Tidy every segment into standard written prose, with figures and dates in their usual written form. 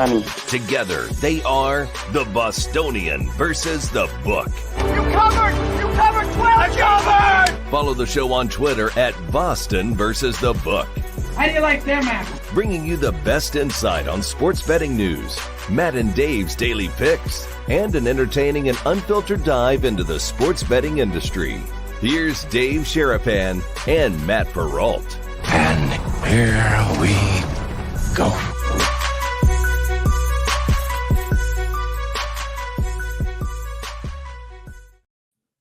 Together, they are the Bostonian versus the Book. You covered! You covered 12! I covered! Follow the show on Twitter at Boston versus the Book. How do you like them apples? Bringing you the best insight on sports betting news, Matt and Dave's daily picks, and an entertaining and unfiltered dive into the sports betting industry. Here's Dave Sharapan and Matt Perrault. And here we go.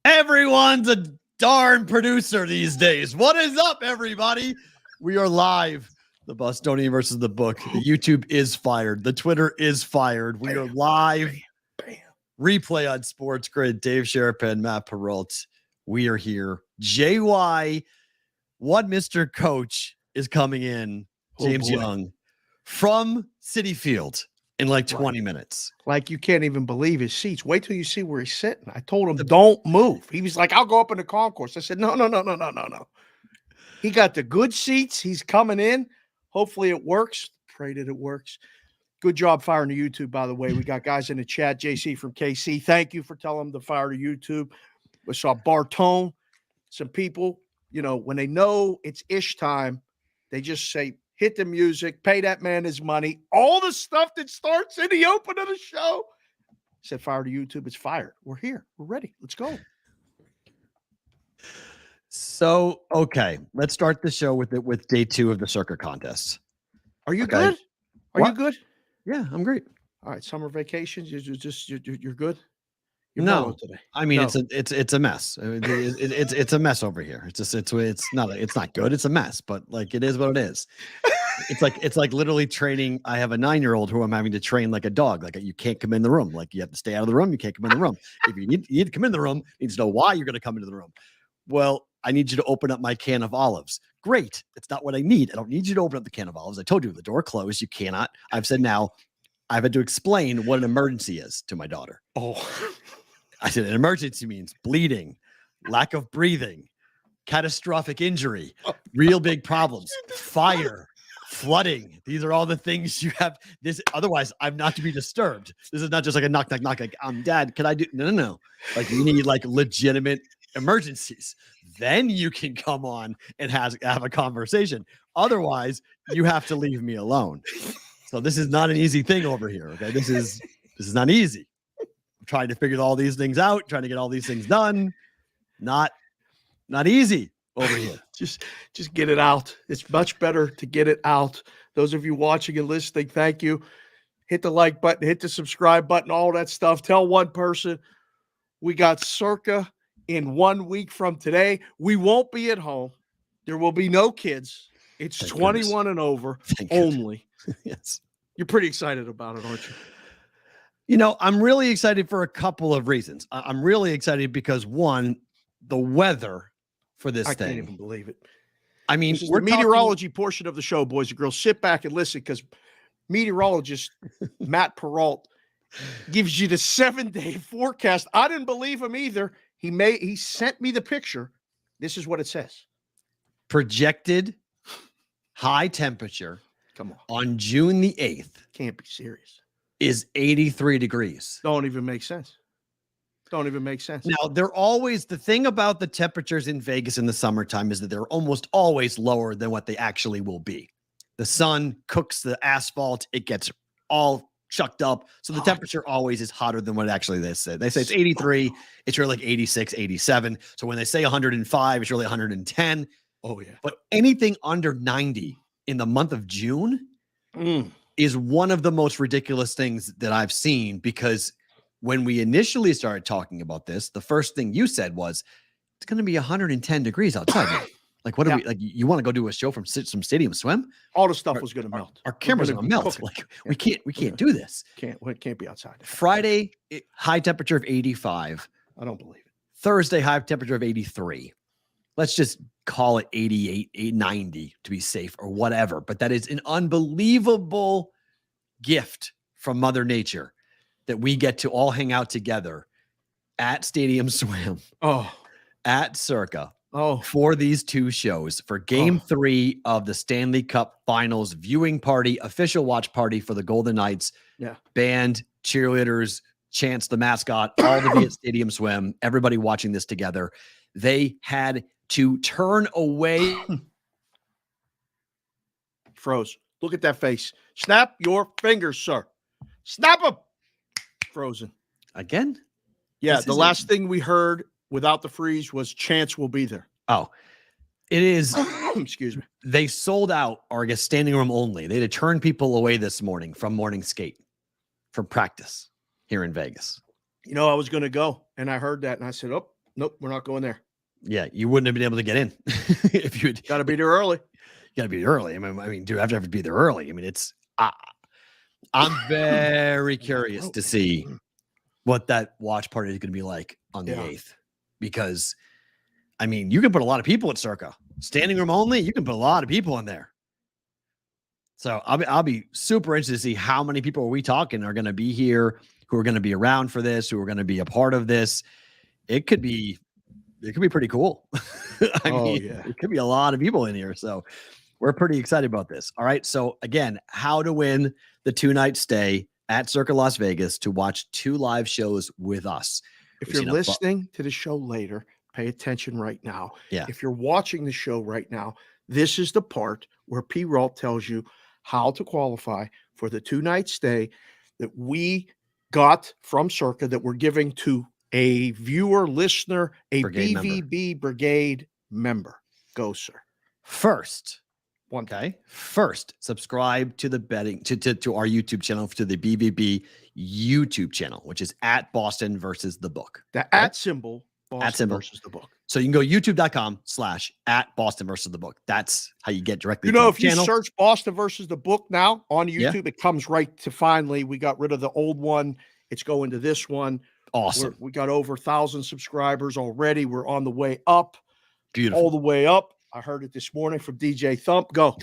Everyone's a darn producer these days. What is up, everybody? We are live. The Bostonian versus the Book. The YouTube is fired. The Twitter is fired. We are live. Replay on Sports Grid. Dave Sharapan, Matt Perrault. We are here. JY, what Mr. Coach is coming in, James Young, from Citi Field in like 20 minutes. Like, you can't even believe his seats. Wait till you see where he's sitting. I told him, don't move. He was like, I'll go up in the concourse. I said, no. He got the good seats. He's coming in. Hopefully it works. Pray that it works. Good job firing the YouTube, by the way. We got guys in the chat. JC from KC, thank you for telling them to fire the YouTube. We saw Bartone. Some people, you know, when they know it's ish time, they just say, hit the music, pay that man his money. All the stuff that starts in the open of the show. Said fire to YouTube. It's fired. We're here. We're ready. Let's go. So, okay, let's start the show with day 2 of the Circa contest. Are you good? Are you good? Yeah, I'm great. All right, summer vacations. You're good. You're no, today. I mean No. it's a mess. It's a mess over here. It's not good. It's a mess, but like it is what it is. It's like literally training. I have a 9-year-old who I'm having to train like a dog. Like, you can't come in the room. Like, you have to stay out of the room. You can't come in the room. If you need to come in the room, you need to know why you're going to come into the room. Well, I need you to open up my can of olives. Great. It's not what I need. I don't need you to open up the can of olives. I told you the door closed. You cannot. I've said now, I've had to explain what an emergency is to my daughter. Oh, I said an emergency means bleeding, lack of breathing, catastrophic injury, real big problems, fire, flooding. These are all the things you have. This, otherwise, I'm not to be disturbed. This is not just like a knock. Like, Dad, can I do? No. Like, you need like legitimate emergencies. Then you can come on and have a conversation. Otherwise, you have to leave me alone. So this is not an easy thing over here. Okay, this is not easy. I'm trying to figure all these things out, trying to get all these things done. Not easy over here. just get it out. It's much better to get it out. Those of you watching and listening, thank you. Hit the like button, hit the subscribe button, all that stuff. Tell one person. We got Circa in 1 week from today. We won't be at home. There will be no kids. It's Thank 21 goodness. and over Thank only. Yes. You're pretty excited about it, aren't you? You know, I'm really excited for a couple of reasons. I'm really excited because, one, the weather for this I thing. can't even believe it. I mean, This is we're the meteorology portion of the show, boys and girls. Sit back and listen, because meteorologist Matt Perrault gives you the 7-day forecast. I didn't believe him either. He sent me the picture. This is what it says. projected high temperature Come on. June the 8th Can't be serious. is 83 degrees. Don't even make sense. Don't even make sense. Now, they're always, the thing about the temperatures in Vegas in the summertime is that they're almost always lower than what they actually will be. The sun cooks the asphalt. It gets all chucked up. So the temperature always is hotter than what actually they say. They say it's 83. It's really like 86, 87. So when they say 105, it's really 110. Oh, yeah. But anything under 90 in the month of June is one of the most ridiculous things that I've seen, because when we initially started talking about this, the first thing you said was, it's going to be 110 degrees outside now. Like, what are we, like, you want to go do a show from some stadium swim? All the stuff was going to melt. Our cameras are going to melt. cooking. Like, we can't do this. It can't be outside. Friday, high temperature of 85. I don't believe it. Thursday, high temperature of 83. Let's just call it 88, 90 to be safe or whatever. But that is an unbelievable gift from Mother Nature that we get to all hang out together at Stadium Swim, Oh, at Circa, for these two shows for Game 3 of the Stanley Cup Finals viewing party, official watch party for the Golden Knights. Yeah. Band, cheerleaders, Chance the mascot, all to be at Stadium Swim, everybody watching this together. They had to turn away. Froze. Look at that face. Snap your fingers, sir. Snap them. Frozen. Again? Yeah, the last thing we heard without the freeze was Chance will be there. Oh, it is. Excuse me. They sold out, or I guess standing room only. They had to turn people away this morning from morning skate, from practice here in Vegas. You know, I was going to go, and I heard that, and I said, oh, nope, we're not going there. Yeah, you wouldn't have been able to get in if you'd got to be there early. Got to be early. I mean, dude, I have to be there early. I mean, it's. I'm very curious to see what that watch party is going to be like on the 8th, because, I mean, you can put a lot of people at Circa. Standing room only, you can put a lot of people in there. So I'll be super interested to see how many people are we talking are going to be here, who are going to be around for this, who are going to be a part of this. It could be pretty cool. I mean, it could be a lot of people in here. So we're pretty excited about this. All right. So again, how to win the 2-night stay at Circa Las Vegas to watch 2 live shows with us. If you're listening to the show later, pay attention right now. Yeah. If you're watching the show right now, this is the part where Perrault tells you how to qualify for the 2-night stay that we got from Circa that we're giving to a viewer, listener, a Brigade BVB member. Brigade member. Go, sir. First, okay. First, subscribe to the betting to our YouTube channel, to the BVB YouTube channel, which is at Boston versus the book. The at symbol, Boston versus the book. So you can go youtube.com/at Boston versus the book. That's how you get directly. You know, to if the channel. you search Boston versus the book now on YouTube, it comes right to finally. We got rid of the old one. It's going to this one. Awesome. We got over 1,000 subscribers already. We're on the way up. Beautiful. All the way up. I heard it this morning from DJ Thump. Go.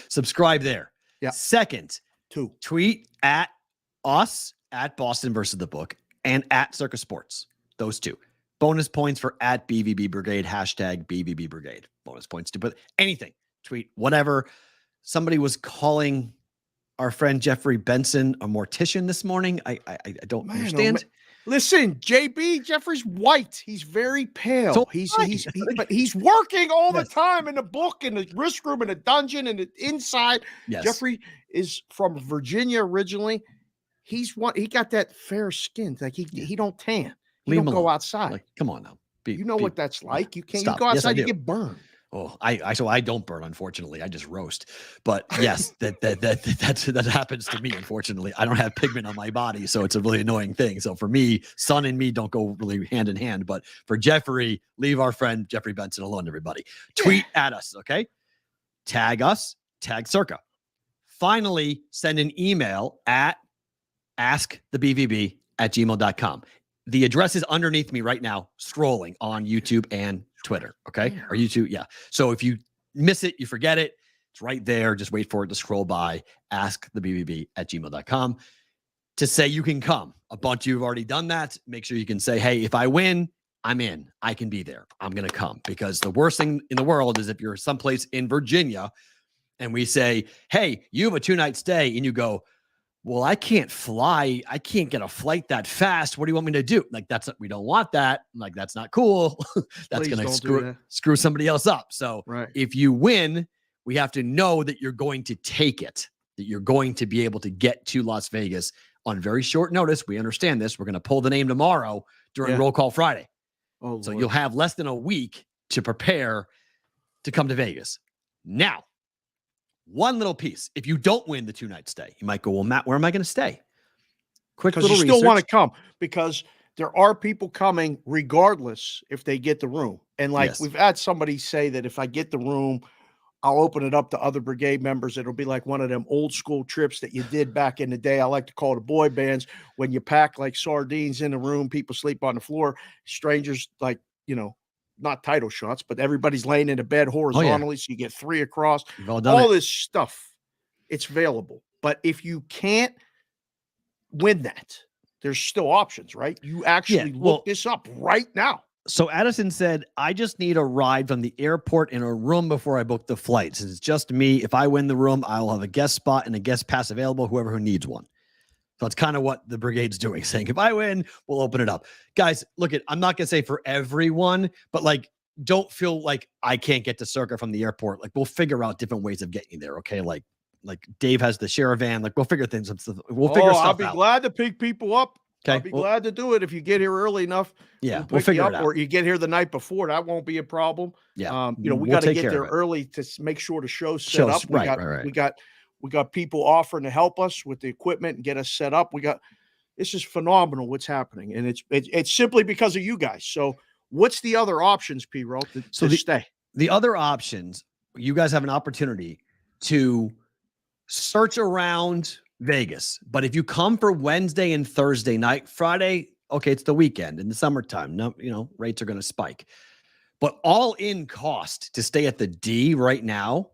Subscribe there. Yeah. Second, 2. Tweet at us at Boston versus the book and at Circa Sports. Those 2. Bonus points for at BVB Brigade, hashtag BVB Brigade. Bonus points to put anything. Tweet whatever. Somebody was calling our friend Jeffrey Benson a mortician this morning. I don't understand. Listen, JB, Jeffrey's white. He's very pale. So but he's working all the time in the book, in the risk room, in the dungeon, and the inside. Yes. Jeffrey is from Virginia originally. He got that fair skin. Like he don't tan. He don't go outside. Like, come on now. You know what that's like. You can't. Stop. You go outside, Yes, you get burned. Oh, I don't burn, unfortunately. I just roast. But yes, that happens to me, unfortunately. I don't have pigment on my body, so it's a really annoying thing. So for me, sun and me don't go really hand in hand. But for Jeffrey, leave our friend Jeffrey Benson alone, everybody. Tweet at us, okay? Tag us, tag Circa. Finally, send an email at askthebvb@gmail.com. The address is underneath me right now, scrolling on YouTube and Twitter. Okay. Or YouTube. Yeah. So if you miss it, you forget it. It's right there. Just wait for it to scroll by. Askthebvb@gmail.com to say you can come. A bunch of you have already done that. Make sure you can say, hey, if I win, I'm in. I can be there. I'm going to come, because the worst thing in the world is if you're someplace in Virginia and we say, hey, you have a 2-night stay, and you go, well, I can't fly. I can't get a flight that fast. What do you want me to do? Like, we don't want that. Like, that's not cool. That's going to screw somebody else up. So if you win, we have to know that you're going to take it, that you're going to be able to get to Las Vegas on very short notice. We understand this. We're going to pull the name tomorrow during Roll Call Friday. Oh, so you'll have less than a week to prepare to come to Vegas. Now, one little piece. If you don't win the 2-night stay, you might go, well, Matt, where am I going to stay? Quick little research. You still want to come, because there are people coming regardless if they get the room. And we've had somebody say that if I get the room, I'll open it up to other brigade members. It'll be like one of them old school trips that you did back in the day. I like to call the boy bands, when you pack like sardines in the room, people sleep on the floor, strangers, not title shots, but everybody's laying in a bed horizontally. So you get 3 across, all this stuff. It's available. But if you can't win that, there's still options, right? You actually look this up right now. So Addison said, I just need a ride from the airport in a room before I book the flight. Since it's just me, if I win the room, I will have a guest spot and a guest pass available, whoever who needs one. So that's kind of what the brigade's doing, saying if I win, we'll open it up. Guys, look, I'm not going to say for everyone, but like, don't feel like I can't get to Circa from the airport. Like, we'll figure out different ways of getting you there. Okay. Like Dave has the Sharapan. Like, we'll figure things out. We'll figure stuff out. I'll be glad to pick people up. Okay. I'll be glad to do it if you get here early enough. Yeah, we'll figure it out. Or you get here the night before. That won't be a problem. Yeah. We got to get there early to make sure the show's set up. We got people offering to help us with the equipment and get us set up. This is phenomenal what's happening, and it's simply because of you guys. So what's the other options, Perrault, to stay? The other options, you guys have an opportunity to search around Vegas. But if you come for Wednesday and Thursday night, Friday, okay, it's the weekend in the summertime. No, rates are going to spike. But all in cost to stay at the D right now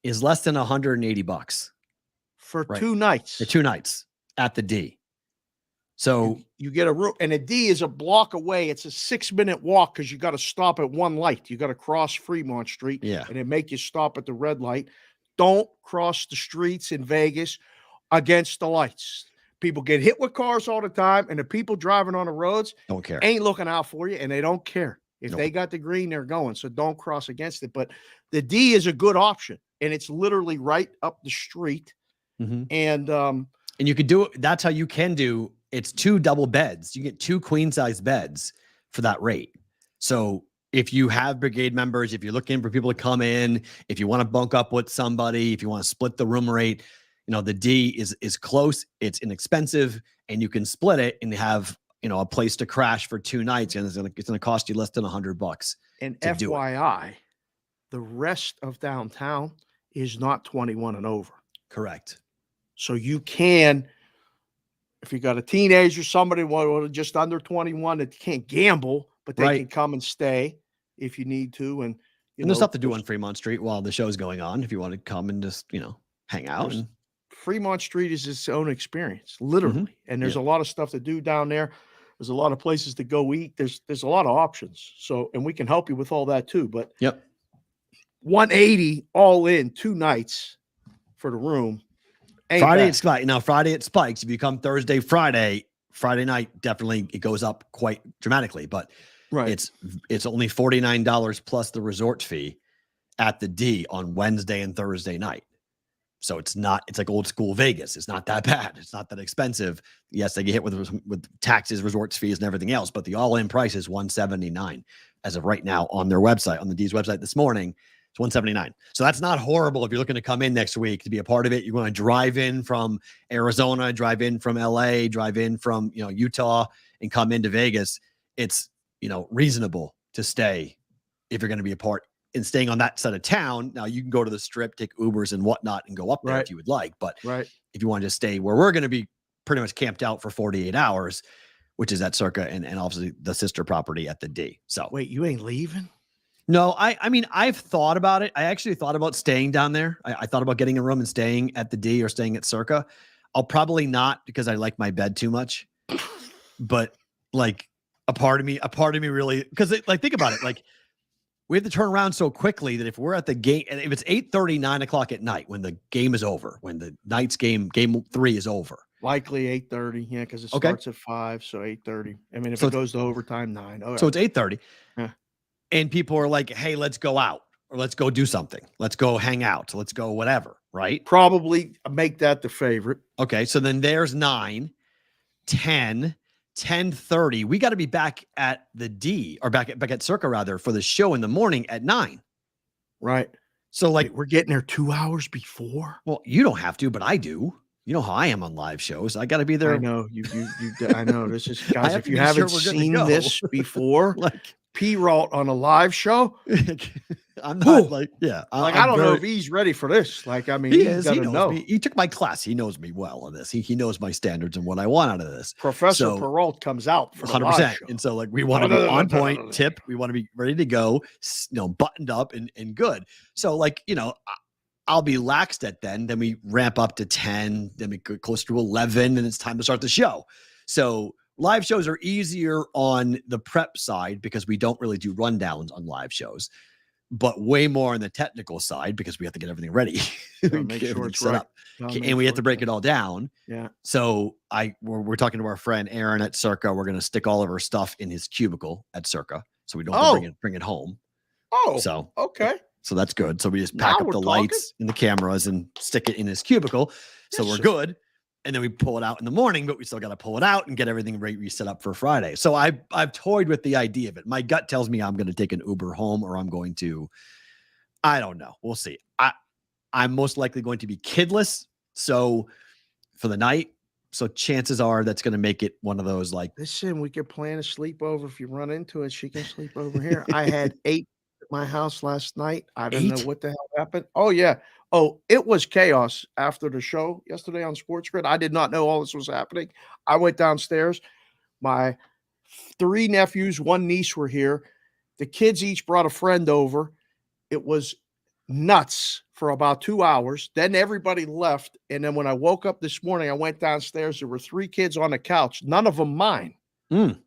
is less than $180 for 2 nights. For 2 nights at the D. So you get a room, and a D is a block away. It's a 6-minute walk because you got to stop at one light. You got to cross Fremont Street, and they make you stop at the red light. Don't cross the streets in Vegas against the lights. People get hit with cars all the time, and the people driving on the roads don't care, ain't looking out for you, and they don't care. If they got the green, they're going. So don't cross against it. But the D is a good option, and it's literally right up the street. Mm-hmm. And you could do it. That's how you can do. It's 2 double beds. You get 2 queen size beds for that rate. So if you have brigade members, if you're looking for people to come in, if you want to bunk up with somebody, if you want to split the room rate, the D is close, it's inexpensive, and you can split it and have, a place to crash for 2 nights, and it's going to cost you less than $100. And FYI, the rest of downtown is not 21 and over. Correct. So you can, if you got a teenager, somebody just under 21 that can't gamble, but they can come and stay if you need to. And there's stuff to do on Fremont Street while the show's going on. If you want to come and just, hang out. Fremont Street is its own experience, literally. Mm-hmm. And there's a lot of stuff to do down there. There's a lot of places to go eat. There's a lot of options. So, and we can help you with all that too. But $180 all in 2 nights for the room. Friday it spikes. Now Friday it spikes. If you come Thursday, Friday night, definitely it goes up quite dramatically. But it's only $49 plus the resort fee at the D on Wednesday and Thursday night. So it's like old school Vegas. It's not that bad. It's not that expensive. Yes, they get hit with taxes, resorts fees, and everything else, but the all-in price is $179 as of right now on their website, on the D's website this morning. It's $179. So that's not horrible if you're looking to come in next week to be a part of it. You want to drive in from Arizona, drive in from LA, drive in from Utah, and come into Vegas. It's reasonable to stay if you're going to be a part in staying on that side of town. Now you can go to the Strip, take Ubers and whatnot, and go up there if you would like. But if you want to just stay where we're going to be pretty much camped out for 48 hours, which is at Circa and obviously the sister property at the D. So wait, you ain't leaving? No, I mean, I've thought about it. I actually thought about staying down there. I thought about getting a room and staying at the D or staying at Circa. I'll probably not because I like my bed too much. But like a part of me really, because think about it, like we have to turn around so quickly that if we're at the game, and if it's 8:30, 9 o'clock at night, when the game is over, when the night's game 3 is over. Likely 8:30, yeah, because it starts at 5, so 8:30. I mean, if it goes to overtime, 9. So it's 8:30. Yeah. And people are like, hey, let's go out or let's go do something. Let's go hang out. Let's go whatever, right? Probably make that the favorite. Okay, so then there's 9, 10, 10:30. We got to be back at the D or back at Circa rather for the show in the morning at 9. Right. So like we're getting there 2 hours before. Well, you don't have to, but I do. You know how I am on live shows. I got to be there. I know you. I know this is guys. If you haven't seen this before, like Perrault on a live show, I'm not like I don't know if he's ready for this. Like I mean, he is. He knows me. He took my class. He knows me well on this. He knows my standards and what I want out of this. Professor Perrault comes out for 100%. And so like we want to be on point, tip. We want to be ready to go, buttoned up and good. So like I'll be laxed at then we ramp up to 10, then we go close to 11, and it's time to start the show. So live shows are easier on the prep side because we don't really do rundowns on live shows, but way more on the technical side because we have to get everything ready. Make sure it's set right. up. And we have to break it all down. Yeah. So we're talking to our friend Aaron at Circa. We're going to stick all of our stuff in his cubicle at Circa, so we don't have to bring it home. Oh, so okay. So that's good. So we just pack up the lights and the cameras and stick it in his cubicle. So we're good. And then we pull it out in the morning, but we still got to pull it out and get everything reset up for Friday. So I've toyed with the idea of it. My gut tells me I'm going to take an Uber home, or I'm going to, I don't know. We'll see. I'm most likely going to be kidless. So for the night. So chances are that's going to make it one of those like, listen, we could plan a sleepover. If you run into it, she can sleep over here. I had 8 at my house last night. I don't know what the hell happened. Oh, yeah. Oh, it was chaos after the show yesterday on Sports Grid. I did not know all this was happening. I went downstairs. My 3 nephews, 1 niece were here. The kids each brought a friend over. It was nuts for about 2 hours. Then everybody left. And then when I woke up this morning, I went downstairs. There were 3 kids on the couch, none of them mine, in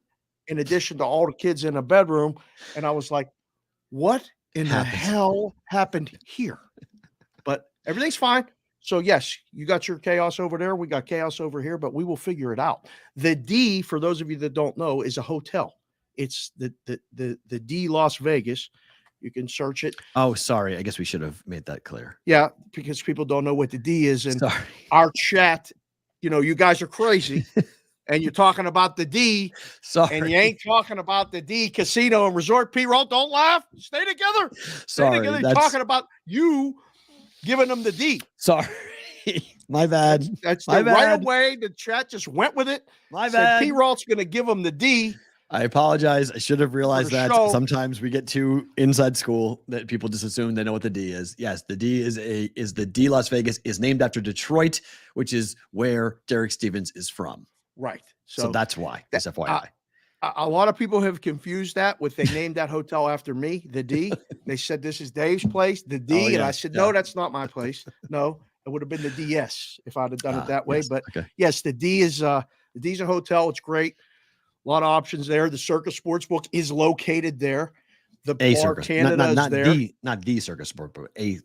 addition to all the kids in the bedroom. And I was like, what in the hell happened here? But everything's fine. So yes, you got your chaos over there. We got chaos over here, but we will figure it out. The D, for those of you that don't know, is a hotel. It's the D Las Vegas. You can search it. Oh, sorry. I guess we should have made that clear. Yeah, because people don't know what the D is. And our chat, you guys are crazy. And you're talking about the D. And you ain't talking about the D Casino and Resort. Perrault, don't laugh. Stay together. Stay together. You're talking about you giving them the D. Sorry. My bad. That's My bad. Right away. The chat just went with it. My bad. Perrault's going to give them the D. I apologize. I should have realized that. Show. Sometimes we get too inside school that people just assume they know what the D is. Yes, the D is the D Las Vegas is named after Detroit, which is where Derek Stevens is from. Right. So that's why. That's FYI. A lot of people have confused that with they named that hotel after me, the D. They said this is Dave's place, the D. And I said, no, that's not my place. No, it would have been the DS if I'd have done it that way. Yes. But okay. Yes, the D is the D's a hotel. It's great. A lot of options there. The Circa Sportsbook is located there. The Bar Canada is there. Not the Circa Sportsbook, but a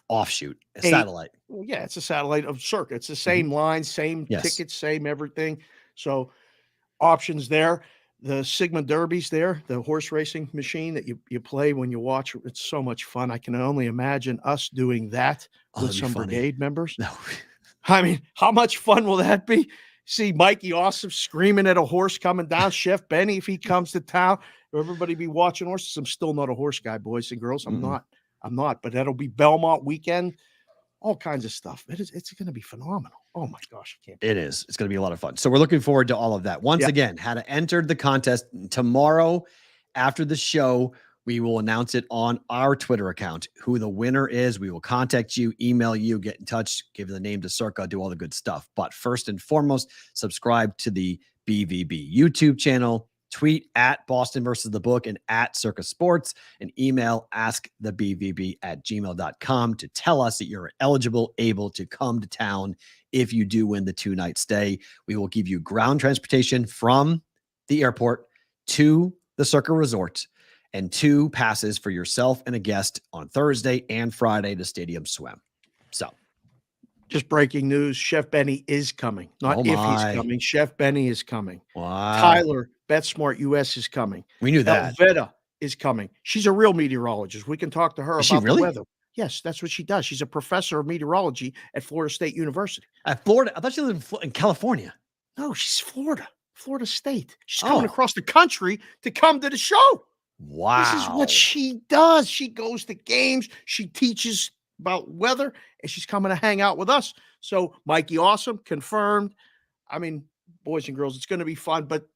offshoot, a satellite. Well, yeah, it's a satellite of Circa. It's the same line, same tickets, same everything. So options there. The Sigma Derby's there, the horse racing machine that you play when you watch. It's so much fun. I can only imagine us doing that with some brigade members. No. I mean, how much fun will that be? See Mikey Awesome screaming at a horse coming down. Chef Benny, if he comes to town, everybody be watching horses. I'm still not a horse guy, boys and girls. I'm not. But that'll be Belmont weekend. All kinds of stuff. It's going to be phenomenal. Oh my gosh, I can't. It is. It's going to be a lot of fun. So we're looking forward to all of that. Once again, how to enter the contest tomorrow after the show. We will announce it on our Twitter account, who the winner is. We will contact you, email you, get in touch, give the name to Circa, do all the good stuff. But first and foremost, subscribe to the BVB YouTube channel, tweet at Boston versus the book and at Circa Sports, and email askthebvb@gmail.com to tell us that you're eligible, able to come to town if you do win the 2-night stay. We will give you ground transportation from the airport to the Circa Resort, and 2 passes for yourself and a guest on Thursday and Friday to Stadium Swim. So, just breaking news: Chef Benny is coming. Not if he's coming. Chef Benny is coming. Wow. Tyler BetSmart US is coming. We knew that. Elvetta is coming. She's a real meteorologist. We can talk to her about the weather. Yes, that's what she does. She's a professor of meteorology at Florida State University. At Florida? I thought she lived in California. No, she's Florida State. She's coming across the country to come to the show. Wow. This is what she does. She goes to games. She teaches about weather, and she's coming to hang out with us. So Mikey Awesome, confirmed. I mean, boys and girls, it's going to be fun, but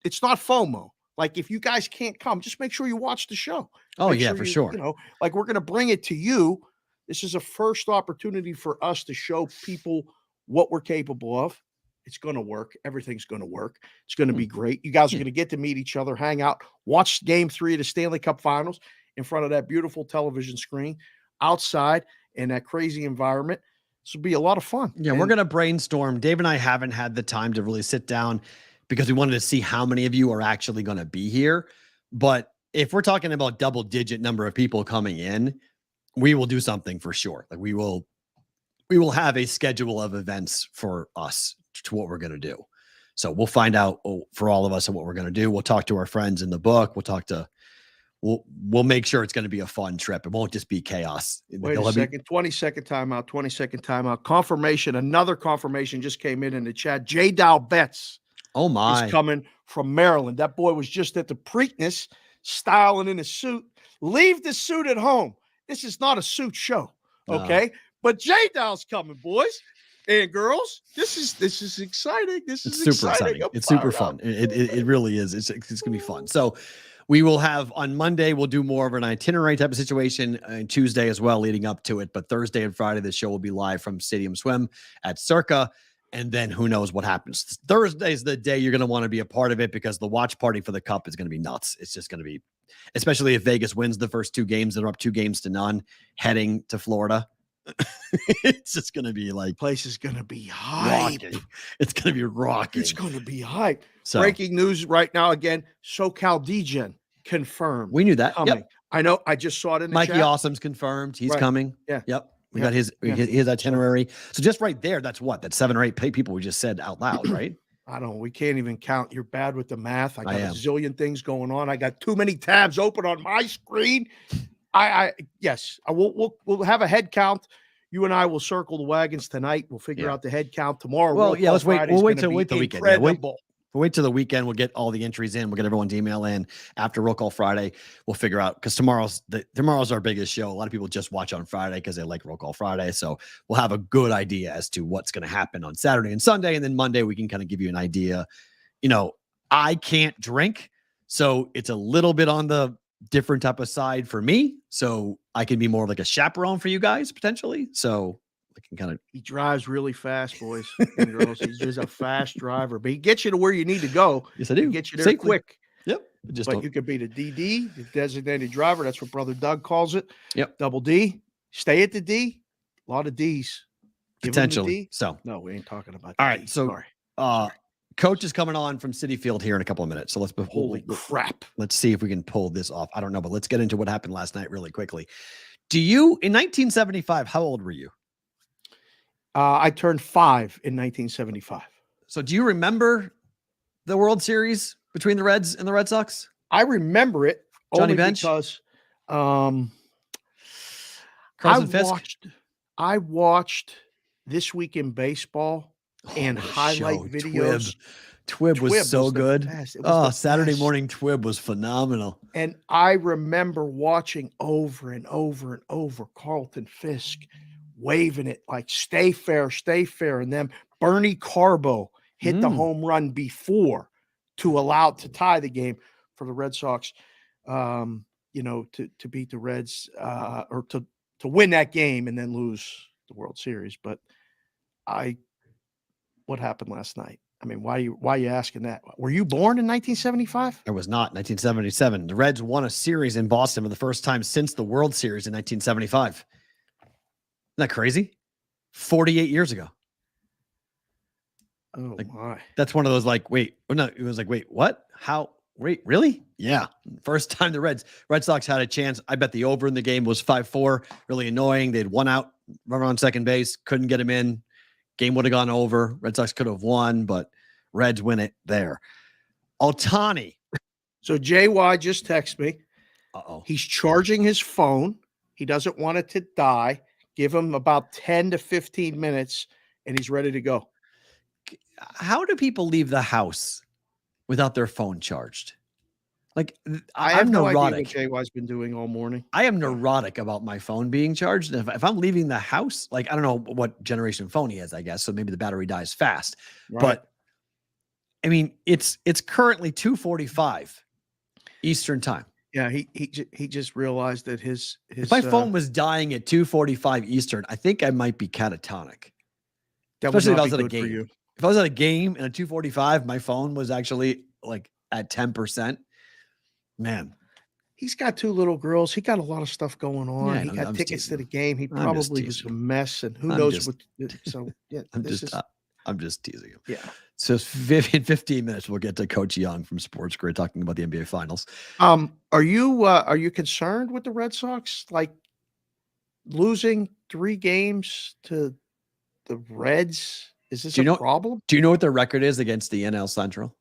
it's not FOMO. Like, if you guys can't come, just make sure you watch the show. Oh, yeah, for sure. Like, we're going to bring it to you. This is a first opportunity for us to show people what we're capable of. It's going to work. Everything's going to work. It's going to be great. You guys are going to get to meet each other, hang out, watch Game 3 of the Stanley Cup Finals in front of that beautiful television screen outside in that crazy environment. This will be a lot of fun. Yeah, we're going to brainstorm. Dave and I haven't had the time to really sit down, because we wanted to see how many of you are actually going to be here. But if we're talking about double-digit number of people coming in, we will do something for sure. Like we will have a schedule of events for us to what we're going to do. So we'll find out for all of us what we're going to do. We'll talk to our friends in the book. We'll make sure it's going to be a fun trip. It won't just be chaos. Wait a second. 20-second timeout. 20-second timeout. Confirmation. Another confirmation just came in the chat. J. Dow Betts. Oh my! Is coming from Maryland. That boy was just at the Preakness, styling in a suit. Leave the suit at home. This is not a suit show, okay? No. But J. Dow's coming, boys and girls. This is exciting. It's super exciting. It's super fun. It really is. It's gonna be fun. So we will have on Monday. We'll do more of an itinerary type of situation, and Tuesday as well, leading up to it. But Thursday and Friday, the show will be live from Stadium Swim at Circa. And then who knows what happens. Thursday is the day you're going to want to be a part of it because the watch party for the Cup is going to be nuts. It's just going to be, especially if Vegas wins the first 2 games. They're up 2-0 heading to Florida. It's just going to be like. Place is going to be hype. It's going to be rocking. It's going to be hype. So, breaking news right now again. SoCal DGen confirmed. We knew that. Yep. I know. I just saw it in the Mikey chat. Awesome's confirmed. He's coming. Yeah. Yep. We got his itinerary. So just right there, that's 7 or 8 people we just said out loud, right? I don't. We can't even count. You're bad with the math. I got a zillion things going on. I got too many tabs open on my screen. Yes. We'll have a head count. You and I will circle the wagons tonight. We'll figure out the head count tomorrow. Well, let's wait. We'll wait till the weekend. Yeah, we'll wait till the weekend. We'll get all the entries in. We'll get everyone's email in after Roll Call Friday. We'll figure out because tomorrow's our biggest show. A lot of people just watch on Friday because they like Roll Call Friday. So we'll have a good idea as to what's going to happen on Saturday and Sunday. And then Monday, we can kind of give you an idea. I can't drink. So it's a little bit on the different type of side for me. So I can be more like a chaperone for you guys potentially. So I can kind of. He drives really fast, boys and girls. He's just a fast driver, but he gets you to where you need to go. Yes, I do. He gets you there quick. Yep. But you could be the DD, the designated driver. That's what Brother Doug calls it. Yep. Double D. Stay at the D. A lot of D's. Potentially. So no, we ain't talking about. All right. So, Coach is coming on from Citi Field here in a couple of minutes. So holy crap. Let's see if we can pull this off. I don't know, but let's get into what happened last night really quickly. In 1975, how old were you? I turned 5 in 1975. So do you remember the World Series between the Reds and the Red Sox? I remember it Johnny Bench? Because Carlson Fisk? I watched This Week in Baseball and highlight videos. Twib was so good. Saturday morning Twib was phenomenal. And I remember watching over and over and over Carlton Fisk waving it like stay fair. And then Bernie Carbo hit the home run before to tie the game for the Red Sox, to beat the Reds or to win that game and then lose the World Series. But what happened last night? I mean, why are you asking that? Were you born in 1975? I was not. 1977. The Reds won a series in Boston for the first time since the World Series in 1975. Isn't that crazy? 48 years ago. Oh, my. That's one of those wait, what? How? Wait, really? Yeah. First time the Red Sox had a chance. I bet the over in the game was 5-4. Really annoying. They had 1 out, runner on second base, couldn't get him in. Game would have gone over. Red Sox could have won, but Reds win it there. Ohtani. So JY just texted me. Uh-oh. He's charging his phone. He doesn't want it to die. Give him about 10 to 15 minutes, and he's ready to go. How do people leave the house without their phone charged? I'm no neurotic. idea what JY's been doing all morning. I am neurotic about my phone being charged. And if I'm leaving the house, I don't know what generation phone he has, I guess. So maybe the battery dies fast. Right. But I mean, it's currently 2:45 Eastern time. Yeah, he just realized that his if my phone was dying at 2:45 Eastern, I think I might be catatonic. Especially if I was at a game. If I was at a game and at 2:45, my phone was actually at 10%. Man, he's got 2 little girls. He got a lot of stuff going on. Yeah, he got tickets to the game. He probably was a mess, and who knows what. So yeah, I'm just teasing you. Yeah. So in 15 minutes, we'll get to Coach Young from Sports Grid talking about the NBA Finals. Are you concerned with the Red Sox like losing 3 games to the Reds? Is this a problem? Do you know what their record is against the NL Central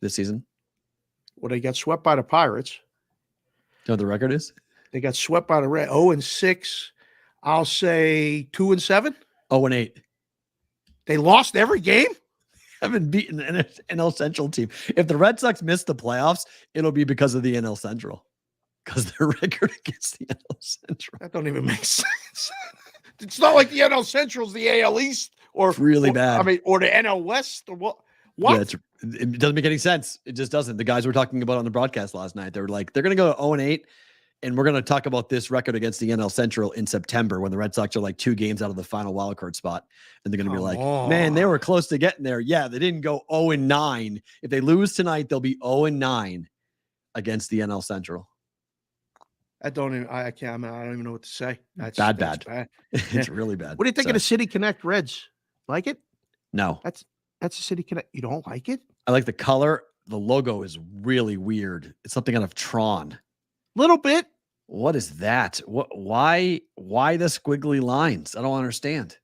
this season? Well, they got swept by the Pirates. Do you know what the record is? They got swept by the Red. 0-6. I'll say 2-7. 0-8. They lost every game. Haven't beaten an NL Central team. If the Red Sox miss the playoffs, it'll be because of the NL Central. Because their record against the NL Central. That don't even make sense. It's not like the NL Central's the AL East or really bad. I mean, or the NL West or what? What? Yeah, it doesn't make any sense. It just doesn't. The guys were talking about on the broadcast last night. They were like, they're going to go 0-8, and we're going to talk about this record against the NL Central in September when the Red Sox are like 2 games out of the final wildcard spot. And they're going to be like, man, they were close to getting there. Yeah, they didn't go 0-9. If they lose tonight, they'll be 0-9 against the NL Central. I don't even know what to say. That's bad. Yeah. It's really bad. What do you think of the City Connect Reds? Like it? No. That's the City Connect. You don't like it? I like the color. The logo is really weird. It's something out of Tron. Little bit. What is that? Why the squiggly lines? I don't understand.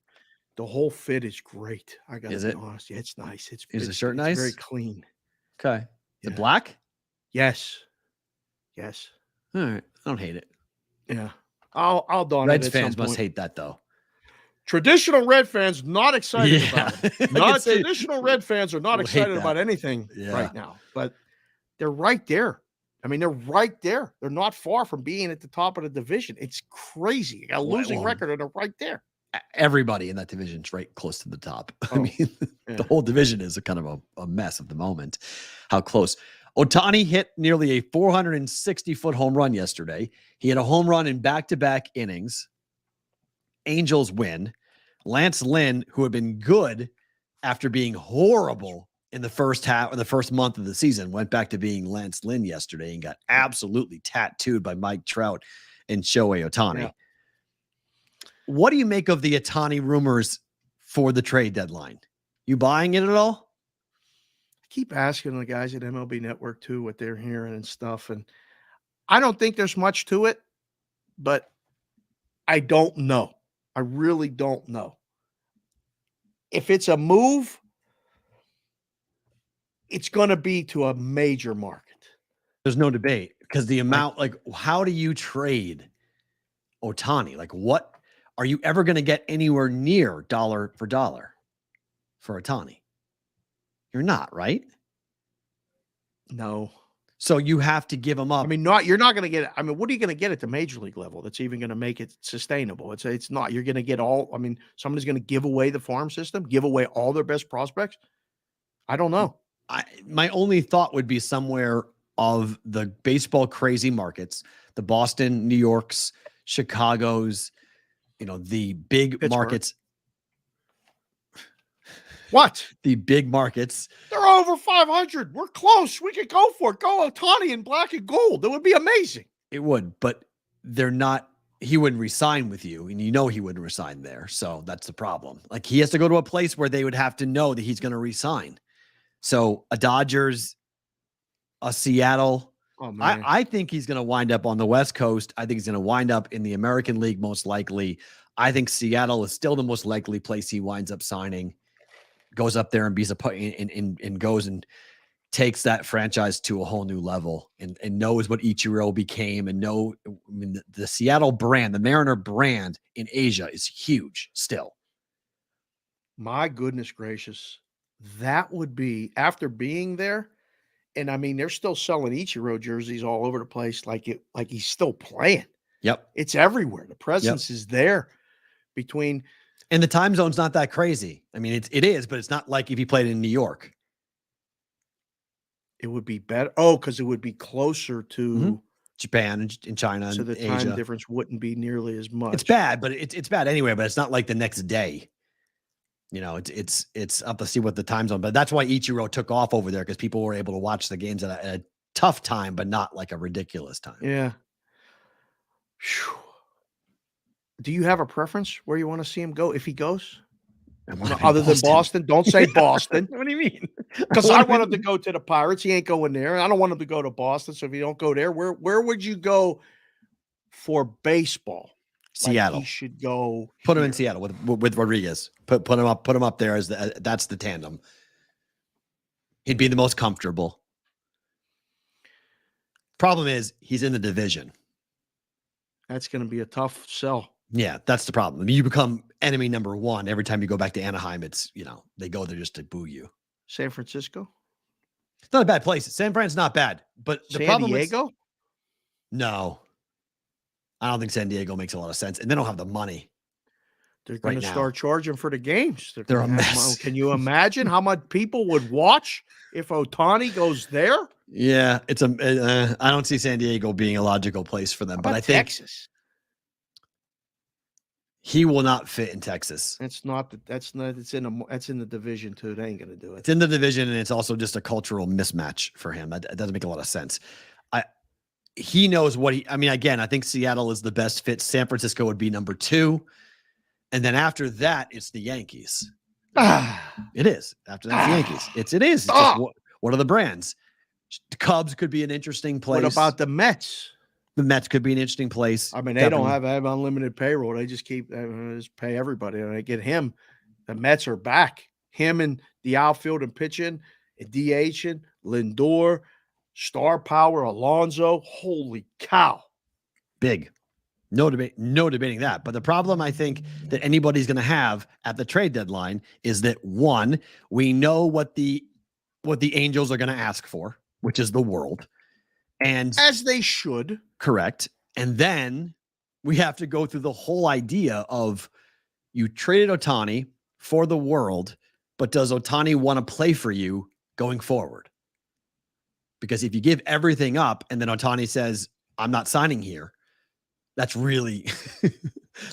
The whole fit is great. I got to be it? honest. Yeah, it's nice. Is the shirt nice? Very clean. Okay. Is it black? Yes. All right. I don't hate it. Yeah. I'll don Reds it at fans some point. must hate that though. Traditional Red fans not excited about it. Not Traditional Red fans are not excited about anything right now. But they're right there. I mean, they're right there. They're not far from being at the top of the division. It's crazy. A losing record, and they're right there. Everybody in that division is right close to the top. I mean, the whole division is a kind of a mess at the moment. How close. Ohtani hit nearly a 460-foot home run yesterday. He had a home run in back-to-back innings. Angels win. Lance Lynn, who had been good after being horrible in the first half or the first month of the season, went back to being Lance Lynn yesterday and got absolutely tattooed by Mike Trout and Shohei Ohtani. Yeah. What do you make of the Ohtani rumors for the trade deadline? You buying it at all? I keep asking the guys at MLB Network too what they're hearing and stuff, and I don't think there's much to it, but I don't know. I really don't know. If it's a move, it's going to be to a major market. There's no debate because the amount, like, how do you trade Ohtani? Like, what are you ever going to get anywhere near dollar for dollar for Ohtani? You're not, right? No. So you have to give him up. I mean, you're not going to get it. I mean, what are you going to get at the major league level that's even going to make it sustainable? It's not. You're going to get somebody's going to give away the farm system, give away all their best prospects. I don't know. My only thought would be somewhere of the baseball crazy markets, the Boston, New Yorks, Chicago's, the big Pittsburgh. Markets. What? The big markets. They're over 500. We're close. We could go for it. Go Ohtani in black and gold. That would be amazing. It would, but they're not. He wouldn't resign with you, and he wouldn't resign there. So that's the problem. Like, he has to go to a place where they would have to know that he's going to resign. So a Dodgers, a Seattle. Oh, man. I think he's going to wind up on the West Coast. I think he's going to wind up in the American League most likely. I think Seattle is still the most likely place he winds up signing. Goes up there and goes and takes that franchise to a whole new level and knows what Ichiro became and the Seattle brand, the Mariner brand in Asia is huge still. My goodness gracious. That would be, after being there, and I mean, they're still selling Ichiro jerseys all over the place like he's still playing. Yep. It's everywhere. The presence is there between. And the time zone's not that crazy. I mean, it is, but it's not like if he played in New York. It would be better. Oh, because it would be closer to Japan and China. So the time Asia. difference wouldn't be nearly as much. It's bad, but it's bad anyway. But it's not like the next day. It's up to see what the time zone. But that's why Ichiro took off over there, because people were able to watch the games at a tough time, but not like a ridiculous time. Yeah. Whew. Do you have a preference where you want to see him go if he goes? Other than Boston, don't say Boston. What do you mean? Because I want him to go to the Pirates. He ain't going there. I don't want him to go to Boston. So if you don't go there, where would you go for baseball? Seattle. Like he should go. Put him in Seattle with Rodriguez. Put him up there as that's the tandem. He'd be the most comfortable. Problem is he's in the division. That's going to be a tough sell. Yeah, that's the problem. I mean, you become enemy number one every time you go back to Anaheim. It's, they go there just to boo you. San Francisco? It's not a bad place. San Fran's not bad. But the San problem Diego? is, no. I don't think San Diego makes a lot of sense. And they don't have the money. They're going to start charging for the games. They're a mess. Can you imagine how much people would watch if Ohtani goes there? Yeah, I don't see San Diego being a logical place for them. But I think Texas. He will not fit in Texas. It's in the division too. They ain't gonna do it. It's in the division, and it's also just a cultural mismatch for him. That doesn't make a lot of sense. He knows what again, I think Seattle is the best fit. San Francisco would be number 2. And then after that, it's the Yankees. It is. After that, it's the Yankees. It is. It's just, what are the brands? The Cubs could be an interesting place. What about the Mets? The Mets could be an interesting place. I mean, they don't have unlimited payroll. They just just pay everybody. And they get him. The Mets are back. Him and the outfield and pitching, and DHing, Lindor, star power, Alonso. Holy cow. Big. No debating that. But the problem I think that anybody's going to have at the trade deadline is that, one, we know what the Angels are going to ask for, which is the world. And as they should. Correct. And then we have to go through the whole idea of you traded Ohtani for the world, but does Ohtani want to play for you going forward? Because if you give everything up and then Ohtani says, I'm not signing here, that's really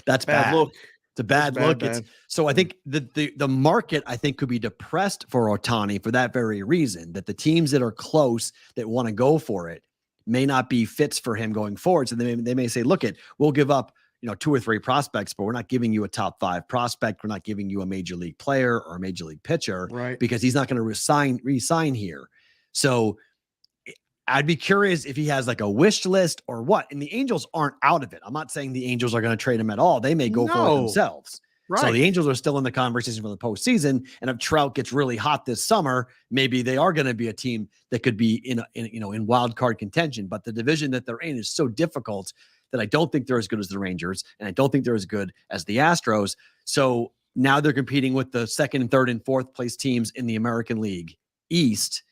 that's bad. Look. It's a bad look. So I think the market, I think, could be depressed for Ohtani for that very reason, that the teams that are close that want to go for it may not be fits for him going forward. So they may say, look, we'll give up 2 or 3 prospects, but we're not giving you a top 5 prospect. We're not giving you a major league player or a major league pitcher, right? Because he's not going to re-sign here. So I'd be curious if he has like a wish list or what. And the Angels aren't out of it. I'm not saying the Angels are going to trade him at all. They may go for it themselves. Right. So the Angels are still in the conversation for the postseason. And if Trout gets really hot this summer, maybe they are going to be a team that could be in wild card contention. But the division that they're in is so difficult that I don't think they're as good as the Rangers, and I don't think they're as good as the Astros. So now they're competing with the 2nd, 3rd, and 4th place teams in the American League East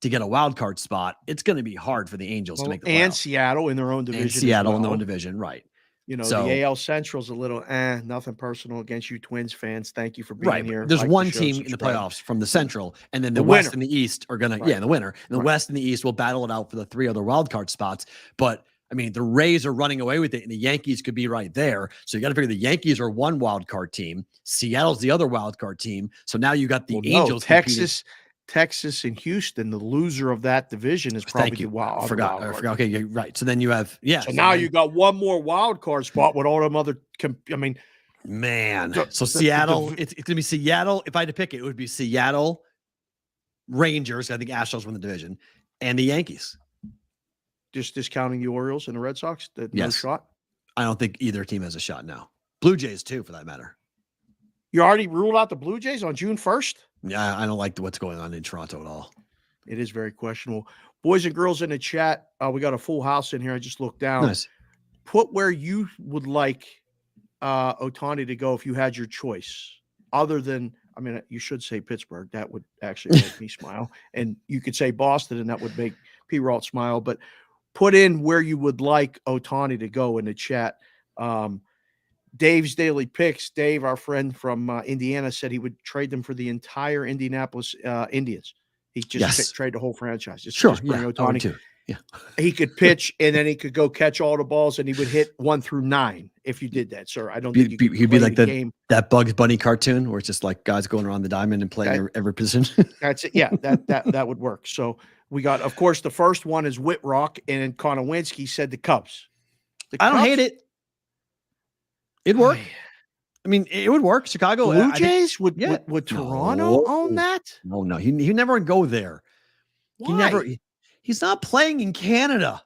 to get a wild card spot. It's going to be hard for the Angels to make the playoffs. And Seattle in their own division. And Seattle in their own division, right. The AL Central's a little, nothing personal against you Twins fans. Thank you for being here. There's one team in the playoffs from the Central, and then the West and the East are going to, in the winner. And the West and the East will battle it out for the 3 other wild card spots. But I mean, the Rays are running away with it, and the Yankees could be right there. So you got to figure the Yankees are one wild card team. Seattle's the other wild card team. So now you got the Angels. Texas and Houston, the loser of that division is probably the wild. I forgot. Okay, you're right. So then you have So now you got one more wild card spot with all them other. So Seattle. It's gonna be Seattle. If I had to pick it would be Seattle, Rangers. I think Astros win the division, and the Yankees. Just discounting the Orioles and the Red Sox. No shot. I don't think either team has a shot now. Blue Jays too, for that matter. You already ruled out the Blue Jays on June 1st? Yeah, I don't like what's going on in Toronto at all. It is very questionable. Boys and girls in the chat, we got a full house in here. I just looked down. Nice. Put where you would like Ohtani to go if you had your choice. Other than, you should say Pittsburgh. That would actually make me smile. And you could say Boston, and that would make Perrault smile. But put in where you would like Ohtani to go in the chat. Dave's Daily Picks. Dave, our friend from Indiana, said he would trade them for the entire Indianapolis Indians. He just trade the whole franchise. Just bring Ohtani. Yeah. He could pitch, and then he could go catch all the balls, and he would hit 1 through 9 if you did that, sir. I don't think he'd be like that Bugs Bunny cartoon where it's just like guys going around the diamond and playing every position. That's it. Yeah, that would work. So we got, of course, the first one is Whitrock, and Konowinski said the Cubs. I don't hate it. It'd work. I mean, it would work. Chicago, Blue I think- Jays would yeah. Toronto No. own that? No, he never would go there. Why? He's not playing in Canada.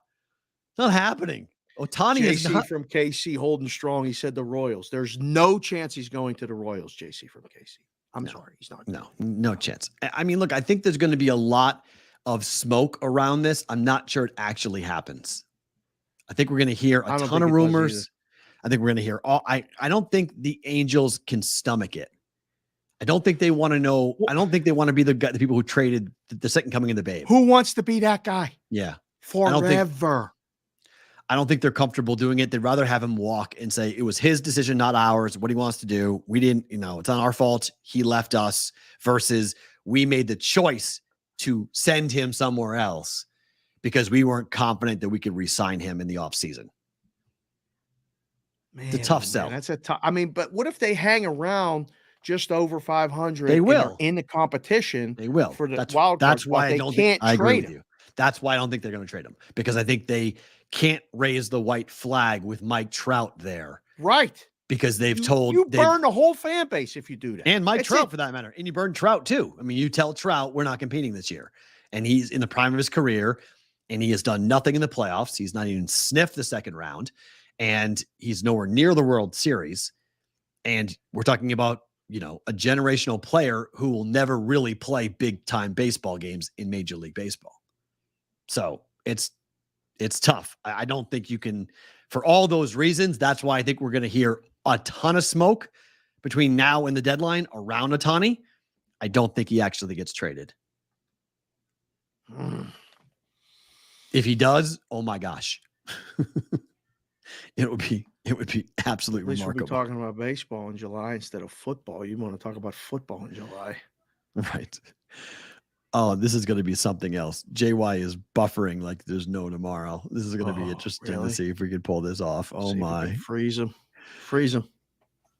It's not happening. Ohtani is JC not. from KC holding strong. He said the Royals. There's no chance he's going to the Royals, JC from KC. I'm sorry. He's not. No chance. I mean, look, I think there's going to be a lot of smoke around this. I'm not sure it actually happens. I think we're going to hear a ton of rumors. I think we're going to hear all. I don't think the Angels can stomach it. I don't think they want to know. I don't think they want to be the people who traded the second coming of the Babe. Who wants to be that guy? Yeah. Forever. I don't think they're comfortable doing it. They'd rather have him walk and say it was his decision, not ours. What he wants to do. We didn't, it's not our fault. He left us versus we made the choice to send him somewhere else because we weren't confident that we could re-sign him in the offseason. It's a tough sell. That's a tough. I mean, but what if they hang around just over 500? They will in the competition. They will for the wild card. That's why I don't think I agree with you. That's why I don't think they're going to trade him because I think they can't raise the white flag with Mike Trout there. Right. Because they've burn the whole fan base if you do that. And Mike Trout for that matter. And you burn Trout too. I mean, you tell Trout we're not competing this year. And he's in the prime of his career and he has done nothing in the playoffs. He's not even sniffed the second round and he's nowhere near the World Series. And we're talking about, a generational player who will never really play big time baseball games in Major League Baseball. So it's tough. I don't think you can, for all those reasons. That's why I think we're going to hear a ton of smoke between now and the deadline around Ohtani. I don't think he actually gets traded. If he does, oh my gosh, it would be absolutely remarkable. We'll be talking about baseball in July instead of football. You want to talk about football in July, right? Oh, this is going to be something else. JY is buffering like there's no tomorrow. This is going to be interesting to see if we can pull this off. Oh my! Freeze him.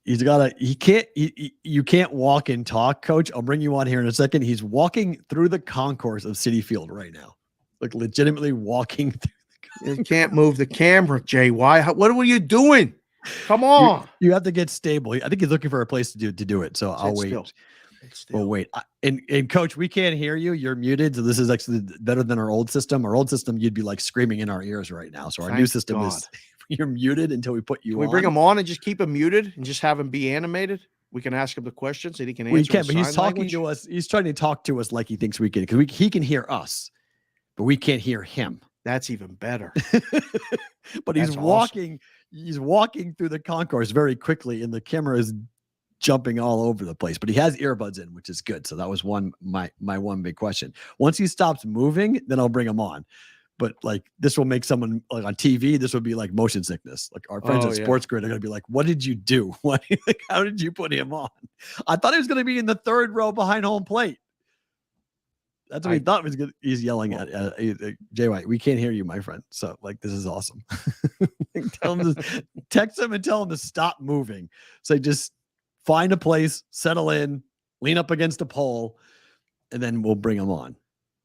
You can't walk and talk, Coach. I'll bring you on here in a second. He's walking through the concourse of Citi Field right now, like legitimately walking through. You can't move the camera, JY. What were you doing? Come on. You have to get stable. I think he's looking for a place to do it. So I'll wait. Well, wait. And Coach, we can't hear you. You're muted. So this is actually better than our old system. Our old system, you'd be like screaming in our ears right now. So our new system is you're muted until we put you on. We bring him on and just keep him muted and just have him be animated. We can ask him the questions and he can answer. We can, but he's talking to us. He's trying to talk to us like he thinks we can, because he can hear us, but we can't hear him. That's even better. But he's walking. He's walking through the concourse very quickly, and the camera is jumping all over the place. But he has earbuds in, which is good. So that was my one big question. Once he stops moving, then I'll bring him on. But like this will make someone like on TV. This would be like motion sickness. Like our friends at Sports Grid are going to be like, "What did you do? How did you put him on?" I thought he was going to be in the third row behind home plate. That's what he thought was good. He's yelling at Jay White. We can't hear you, my friend. So like, this is awesome. Tell him to text him and tell him to stop moving. So just find a place, settle in, lean up against a pole, and then we'll bring him on.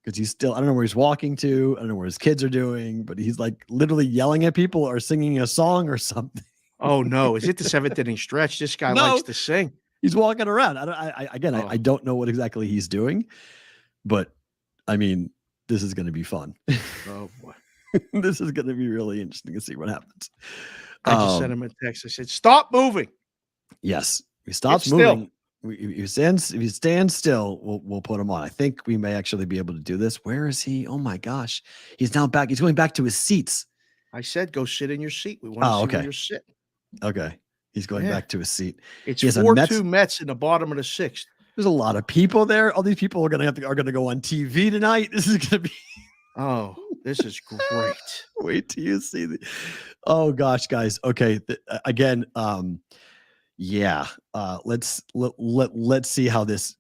Because he's still, I don't know where he's walking to. I don't know where his kids are doing, but he's like literally yelling at people or singing a song or something. Oh no. Is it the seventh inning stretch? This guy likes to sing. He's walking around. I don't know what exactly he's doing. But I mean, this is going to be fun. Oh boy. This is going to be really interesting to see what happens. I just sent him a text. I said, stop moving. Yes. He stops moving. If he stands still, we'll put him on. I think we may actually be able to do this. Where is he? Oh my gosh. He's now back. He's going back to his seats. I said, go sit in your seat. We want to see where you're sitting. Okay. He's going back to his seat. It's 4-2 Mets in the bottom of the sixth. There's a lot of people there. All these people are going to go on TV tonight. This is going to be. Oh, this is great. Wait till you see the. Oh gosh, guys. Okay. Again. Let's see how this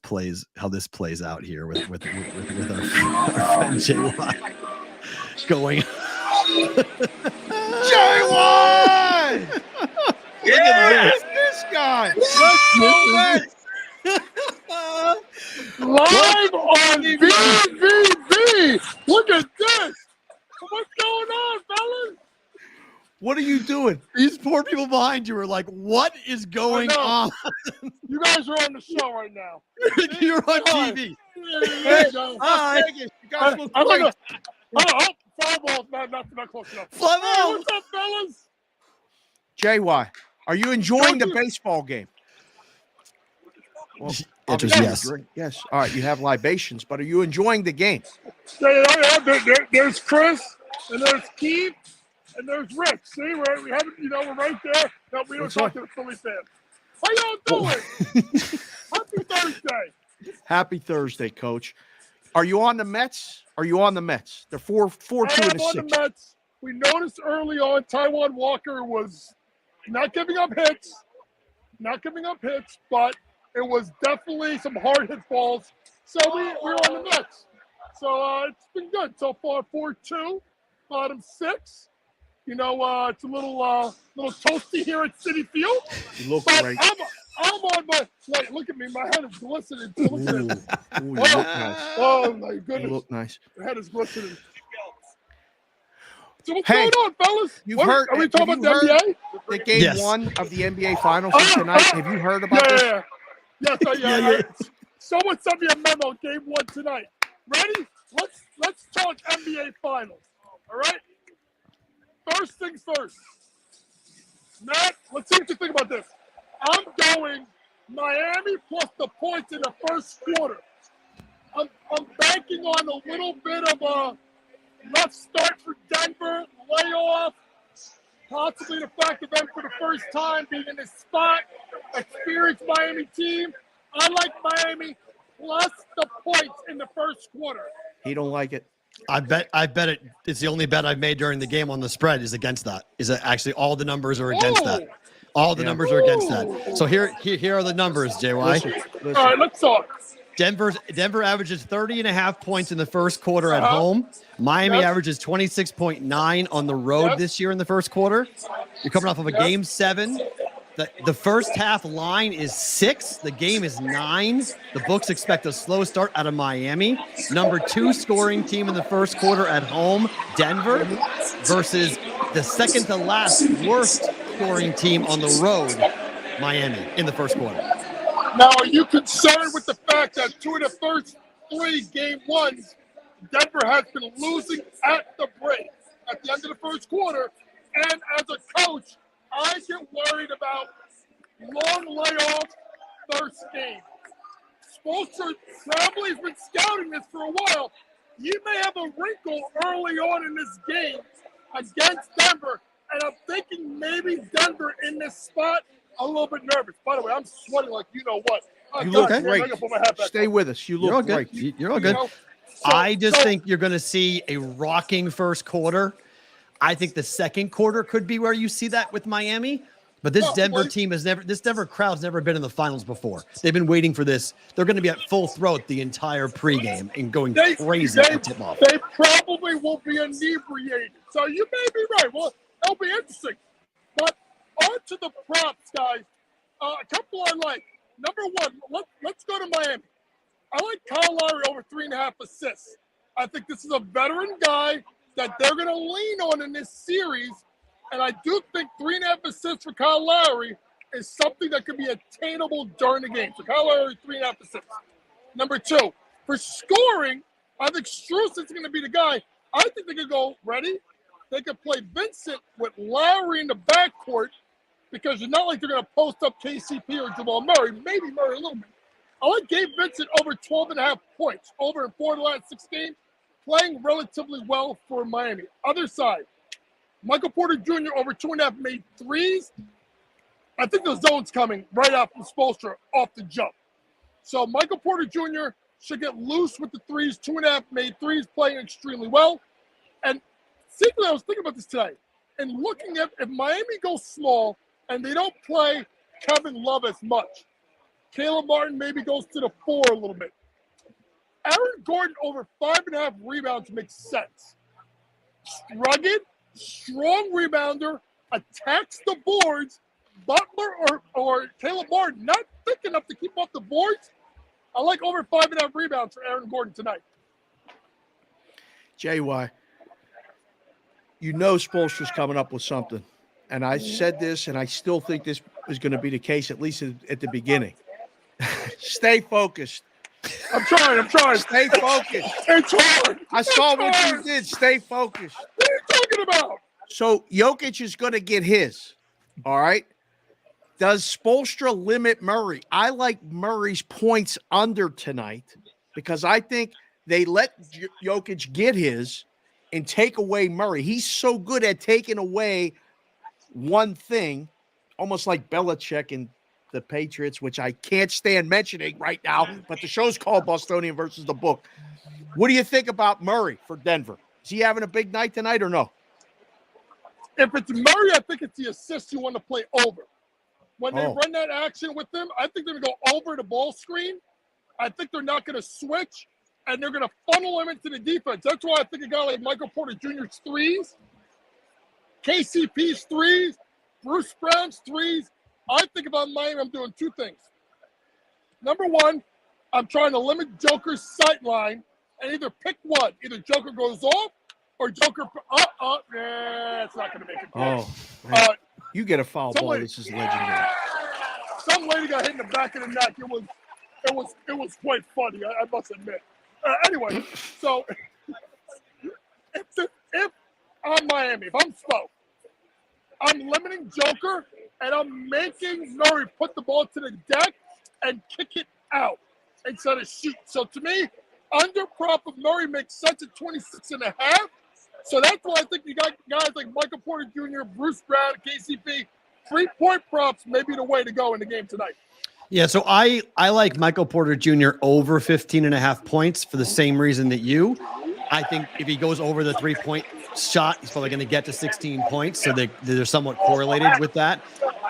plays out here with our friend JY going. JY! Yes, this guy. Let's go Mets. Live on BVB. Look at this. What's going on, fellas? What are you doing? doing? These poor people behind you are like, what is going on? You guys are on the show right now. You're on TV. Hey, Go. Las Vegas, you guys look I'm great. gonna fly balls, man. Not close enough. Fly Hey, ball. what's up, fellas? JY, are you enjoying the baseball game? Well, Answer is obviously yes. you drink. Yes. All right, you have libations, but are you enjoying the game? There's Chris, and there's Keith, and there's Rick. See, we haven't, we're right there. No, we don't What's talk up? to the Philly fans. How y'all doing? Happy Thursday. Happy Thursday, Coach. Are you on the Mets? Are you on the Mets? They're 4-2 I in am the on 6th. the Mets. We noticed early on Taijuan Walker was not giving up hits, but it was definitely some hard hit balls. So we're on the Mets. So it's been good so far. 4-2, bottom 6. It's a little toasty here at Citi Field. You look But great. I'm on my like. Look at me, my head is glistening. Ooh, you look nice. Oh my You goodness, look nice. my head is glistening. So what's Hey, going on, fellas? you've heard- Are we talking have about you the NBA? The game Yes. 1 of the NBA Finals is tonight. Have you heard about this? Yeah. Someone sent me a memo. Game 1 tonight. Ready? Let's talk NBA Finals. All right. First things first. Matt, let's see what you think about this. I'm going Miami plus the points in the first quarter. I'm banking on a little bit of a rough start for Denver, layoff, possibly the fact of them for the first time being in this spot, experienced Miami team. I like Miami plus the points in the first quarter. He don't like it. I bet it's the only bet I've made during the game on the spread is against that. Is that actually all the numbers are against that? All the numbers are against that. So here are the numbers, JY. Listen. All right, let's talk. Denver averages 30.5 points in the first quarter at home. Miami Yes. averages 26.9 on the road Yes. this year in the first quarter. You're coming off of a game 7. The first half line is 6. The game is 9. The books expect a slow start out of Miami. Number 2 scoring team in the first quarter at home, Denver, versus the second to last worst scoring team on the road, Miami, in the first quarter. Now, are you concerned with the fact that 2 of the first 3 game 1s, Denver has been losing at the break at the end of the first quarter? And as a coach, I get worried about long layoff first game. Spoelstra probably has been scouting this for a while. You may have a wrinkle early on in this game against Denver, and I'm thinking maybe Denver in this spot a little bit nervous. By the way, I'm sweating like you know what. You look man, great. I gotta put my hat back Stay on. with us. You You're all look good. great. You're all good. So- I just so- think you're going to see a rocking first quarter. I think the second quarter could be where you see that with Miami. But this Denver team this Denver crowd's never been in the finals before. They've been waiting for this. They're going to be at full throat the entire pregame and going crazy at tip-off. They probably will be inebriated. So you may be right. Well, that'll be interesting. But on to the props, guys. A couple I like. Number 1, let's go to Miami. I like Kyle Lowry over 3.5 assists. I think this is a veteran guy that they're going to lean on in this series. And I do think 3.5 assists for Kyle Lowry is something that could be attainable during the game. So Kyle Lowry, 3.5 assists. Number 2, for scoring, I think Strus is going to be the guy. I think they could go, ready? They could play Vincent with Lowry in the backcourt because it's not like they're going to post up KCP or Jamal Murray. Maybe Murray a little bit. I like Gabe Vincent over 12.5 points, over in 4 of the last 6 games, playing relatively well for Miami. Other side, Michael Porter Jr. over 2.5 made threes. I think the zone's coming right out from Spoelstra off the jump. So Michael Porter Jr. should get loose with the threes, 2.5 made threes, playing extremely well. And secretly, I was thinking about this today and looking at if Miami goes small and they don't play Kevin Love as much, Caleb Martin maybe goes to the 4 a little bit. Aaron Gordon over 5.5 rebounds makes sense. Rugged, strong rebounder, attacks the boards. Butler or Caleb Martin not thick enough to keep off the boards. I like over 5.5 rebounds for Aaron Gordon tonight. JY, you know Spoelstra's coming up with something. and I said this, and I still think this is going to be the case, at least at the beginning. Stay focused. I'm trying. Stay focused. It's hard. I saw what you did. Stay focused. What are you talking about? So Jokic is going to get his. All right. Does Spoelstra limit Murray? I like Murray's points under tonight because I think they let Jokic get his and take away Murray. He's so good at taking away one thing, almost like Belichick and the Patriots, which I can't stand mentioning right now, but the show's called Bostonian versus the book. What do you think about Murray for Denver? Is he having a big night tonight or no? If it's Murray, I think it's the assist you want to play over. When they run that action with them, I think they're going to go over the ball screen. I think they're not going to switch, and they're going to funnel him into the defense. That's why I think a guy like Michael Porter Jr.'s threes, KCP's threes, Bruce Brown's threes. I think about Miami, I'm doing two things. Number one, I'm trying to limit Joker's sight line and either pick one. Either Joker goes off or Joker it's not going to make it. Oh, you get a foul ball. This is legendary. Some lady got hit in the back of the neck. It was quite funny, I must admit. Anyway, so if I'm Miami, if I'm Spo, I'm limiting Joker and I'm making Murray put the ball to the deck and kick it out instead of shoot. So to me, under prop of Murray makes sense at 26.5. So that's why I think you got guys like Michael Porter Jr., Bruce Brown, KCP. 3-point props may be the way to go in the game tonight. Yeah, so I like Michael Porter Jr. over 15.5 points for the same reason that you. I think if he goes over the 3-point shot, he's probably going to get to 16 points. So they're somewhat correlated with that.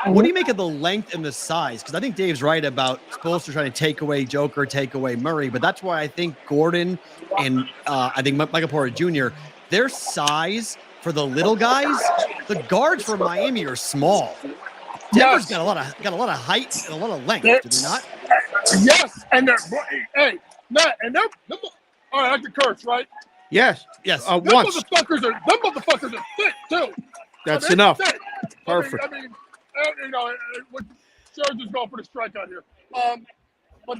What do you make of the length and the size? Because I think Dave's right about Spoelstra trying to take away Joker, take away Murray. But that's why I think Gordon and I think Michael Porter Jr., their size for the little guys, the guards for Miami are small. Denver's got a lot of height and a lot of length, do they not? Yes, and they're all right, I can curse, right? Yes. Them Once. motherfuckers are thick too. That's enough. Thick. Perfect. I mean, Scherzer's going for the strikeout here. But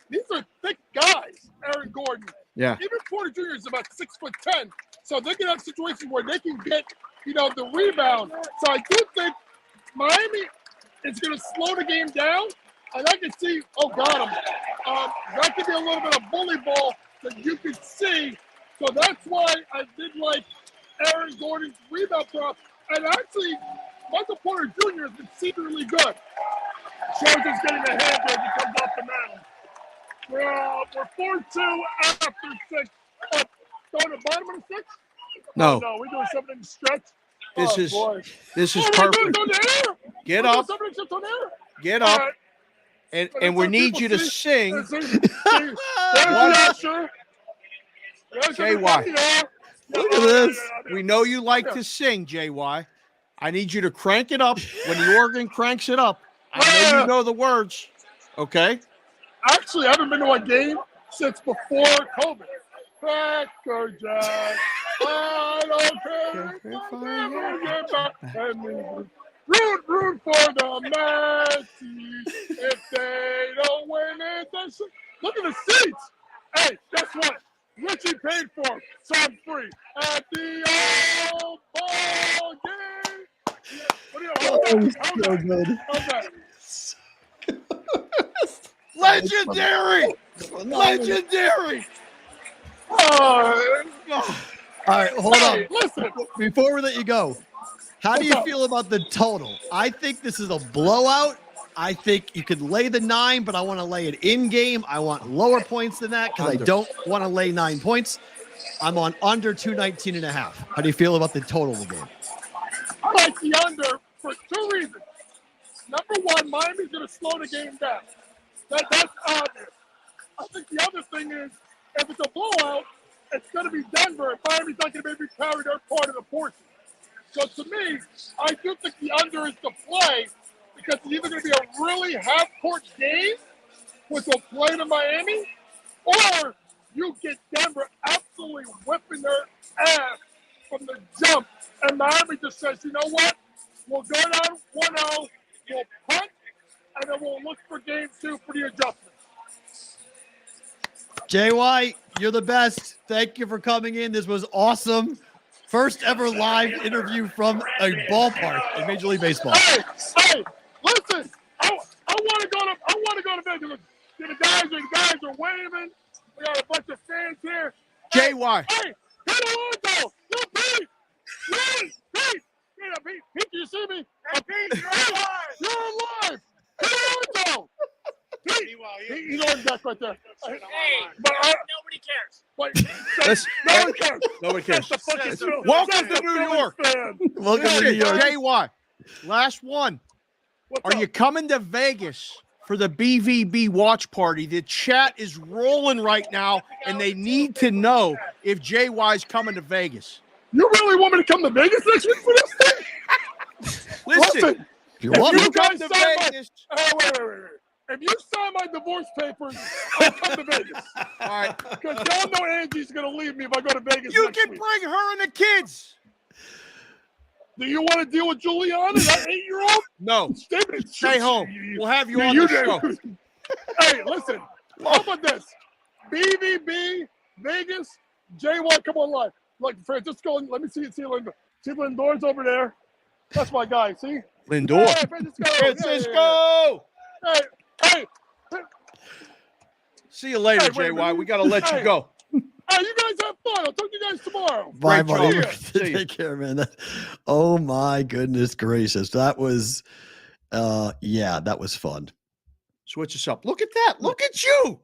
these are thick guys. Aaron Gordon. Yeah. Even Porter Jr. is about 6'10", so they can have situations where they can get, the rebound. So I do think Miami is going to slow the game down, and I can see, got him. That could be a little bit of bully ball that you could see. So that's why I did like Aaron Gordon's rebound prop. And actually, Michael Porter Jr. has been secretly good. Scherzer's getting a hand as he comes off the mound. We're 4-2 after 6. Going to the bottom of the 6? No. No, we're doing something in stretch. This is perfect. Get up. Get up. And we need you to sing. JY. Look at this. We know you like to sing, JY. I need you to crank it up when the organ cranks it up. I know you know the words. Okay? Actually, I haven't been to a game since before COVID. Cracker Jack. I don't care if I never get back. Root for the Messi. If they don't win it, look at the seats. Hey, guess what? Richie paid for them, so I'm free. At the old ball game. So good. Okay. Legendary. Legendary. All right, hold on. Listen. Before we let you go, how do you feel about the total? I think this is a blowout. I think you could lay the 9, but I want to lay it in game. I want lower points than that because I don't want to lay 9 points. I'm on under 219.5. How do you feel about the total of the game? I like the under for 2 reasons. Number one, Miami's going to slow the game down. That's obvious. I think the other thing is, if it's a blowout, it's going to be Denver, and Miami's not going to maybe carry their part of the portion. So to me, I do think the under is the play because it's either going to be a really half-court game, which will play to Miami, or you get Denver absolutely whipping their ass from the jump, and Miami just says, you know what? We'll go down 1-0. We'll punt, and then we'll look for game 2 for the adjustments. JY, you're the best. Thank you for coming in. This was awesome. First ever live interview from a ballpark in Major League Baseball. Hey, listen. I want to go to Vegas. The guys are waving. We got a bunch of fans here. JY. Hey, Perrault. Yo, Pete. Pete. Pete, you see me? Pete, you're alive. You're alive. Perrault. He's on deck right there. Hey, but nobody cares. Wait, no one cares. Nobody cares. That's the fucking Phillies. Welcome That's to New the Phillies York. fan. Welcome to New York. JY. Last one. What's Are up? you coming to Vegas for the BVB watch party? The chat is rolling right now, and they need to know if JY's coming to Vegas. You really want me to come to Vegas next week for this thing? Listen, You're if welcome. you come guys to sign my, Vegas. wait. If you sign my divorce papers, I'll come to Vegas. All right. Because y'all know Angie's going to leave me if I go to Vegas You next can week. bring her and the kids. Do you want to deal with Juliana, that 8-year-old? No, stay home. We'll have you on the show. Hey, listen. How about this? BVB, Vegas, JY, come on live. Look, Francisco, let me see Lindor. See Lindor's over there. That's my guy, see? Lindor. Hey, Francisco. Francisco. Hey. See you later, Hey, wait a JY. minute. We got to let you go. Hey, you guys have fun. I'll talk to you guys tomorrow. Bye, Great buddy. job. See you. Take care, man. Oh my goodness gracious. That was that was fun. Switch us up. Look at that. Look at you.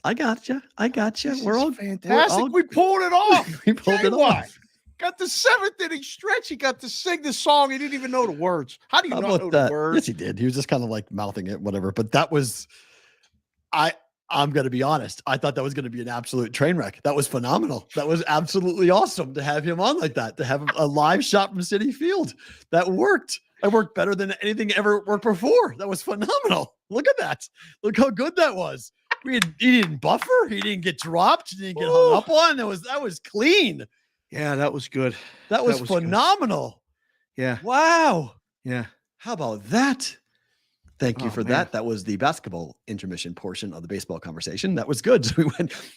I got you. This We're is all fantastic. We pulled it off. we pulled it JY. off. Got the 7th inning stretch. He got to sing the song. He didn't even know the words. How do you How not know about the that? words? Yes, he did. He was just kind of like mouthing it, whatever. But that was, I'm going to be honest. I thought that was going to be an absolute train wreck. That was phenomenal. That was absolutely awesome to have him on like that, to have a live shot from Citi Field. That worked. It worked better than anything ever worked before. That was phenomenal. Look at that. Look how good that was. He didn't buffer. He didn't get dropped. He didn't get hung up on. That was clean. Yeah, that was good. That was good. phenomenal. Yeah. Wow. Yeah. How about that? Thank you Oh, for man. that. That was the basketball intermission portion of the baseball conversation. That was good. So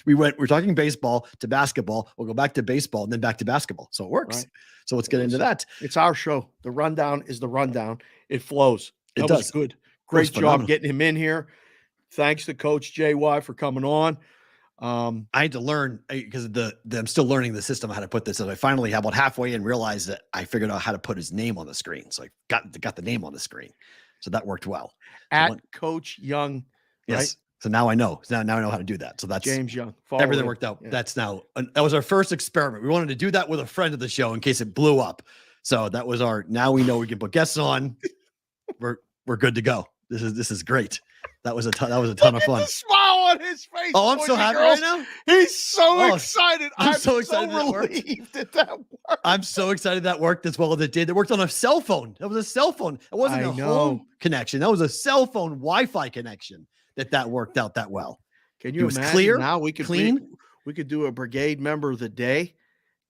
we're talking baseball to basketball. We'll go back to baseball and then back to basketball. So it works. Right. So let's get into that. It's our show. The rundown is the rundown. It flows. It That does. was good. was Great job phenomenal. getting him in here. Thanks to Coach JY for coming on. I had to learn because I'm still learning the system, how to put this. And I finally, about halfway in, realized that I figured out how to put his name on the screen. So I got the name on the screen. So that worked well. At Coach Young. Yes. Right? So now I know. So now I know how to do that. So that's James Young. Follow everything him. worked out. Yeah. That's now that was our first experiment. We wanted to do that with a friend of the show in case it blew up. So that was now we know we can put guests on. We're good to go. This is great. That was a ton of fun. The smile on his face. Oh, I'm boys so and happy girls. right now. He's so Oh, excited. I'm I'm so excited that worked. relieved that worked. I'm so excited that worked as well as it did. It worked on a cell phone. That was a cell phone. It wasn't I a know. home connection. That was a cell phone Wi-Fi connection that worked out that well. Can It you was imagine clear, now we could clean. we could do a brigade member of the day,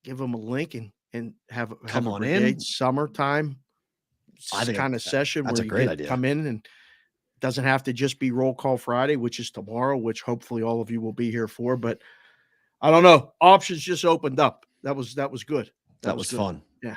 give them a link and have Come a on in. brigade summertime I think kind of session that's where a you great get- idea. come in and doesn't have to just be roll call Friday, which is tomorrow, which hopefully all of you will be here for. But I don't know. Options just opened up. That was good. That was good. fun. Yeah.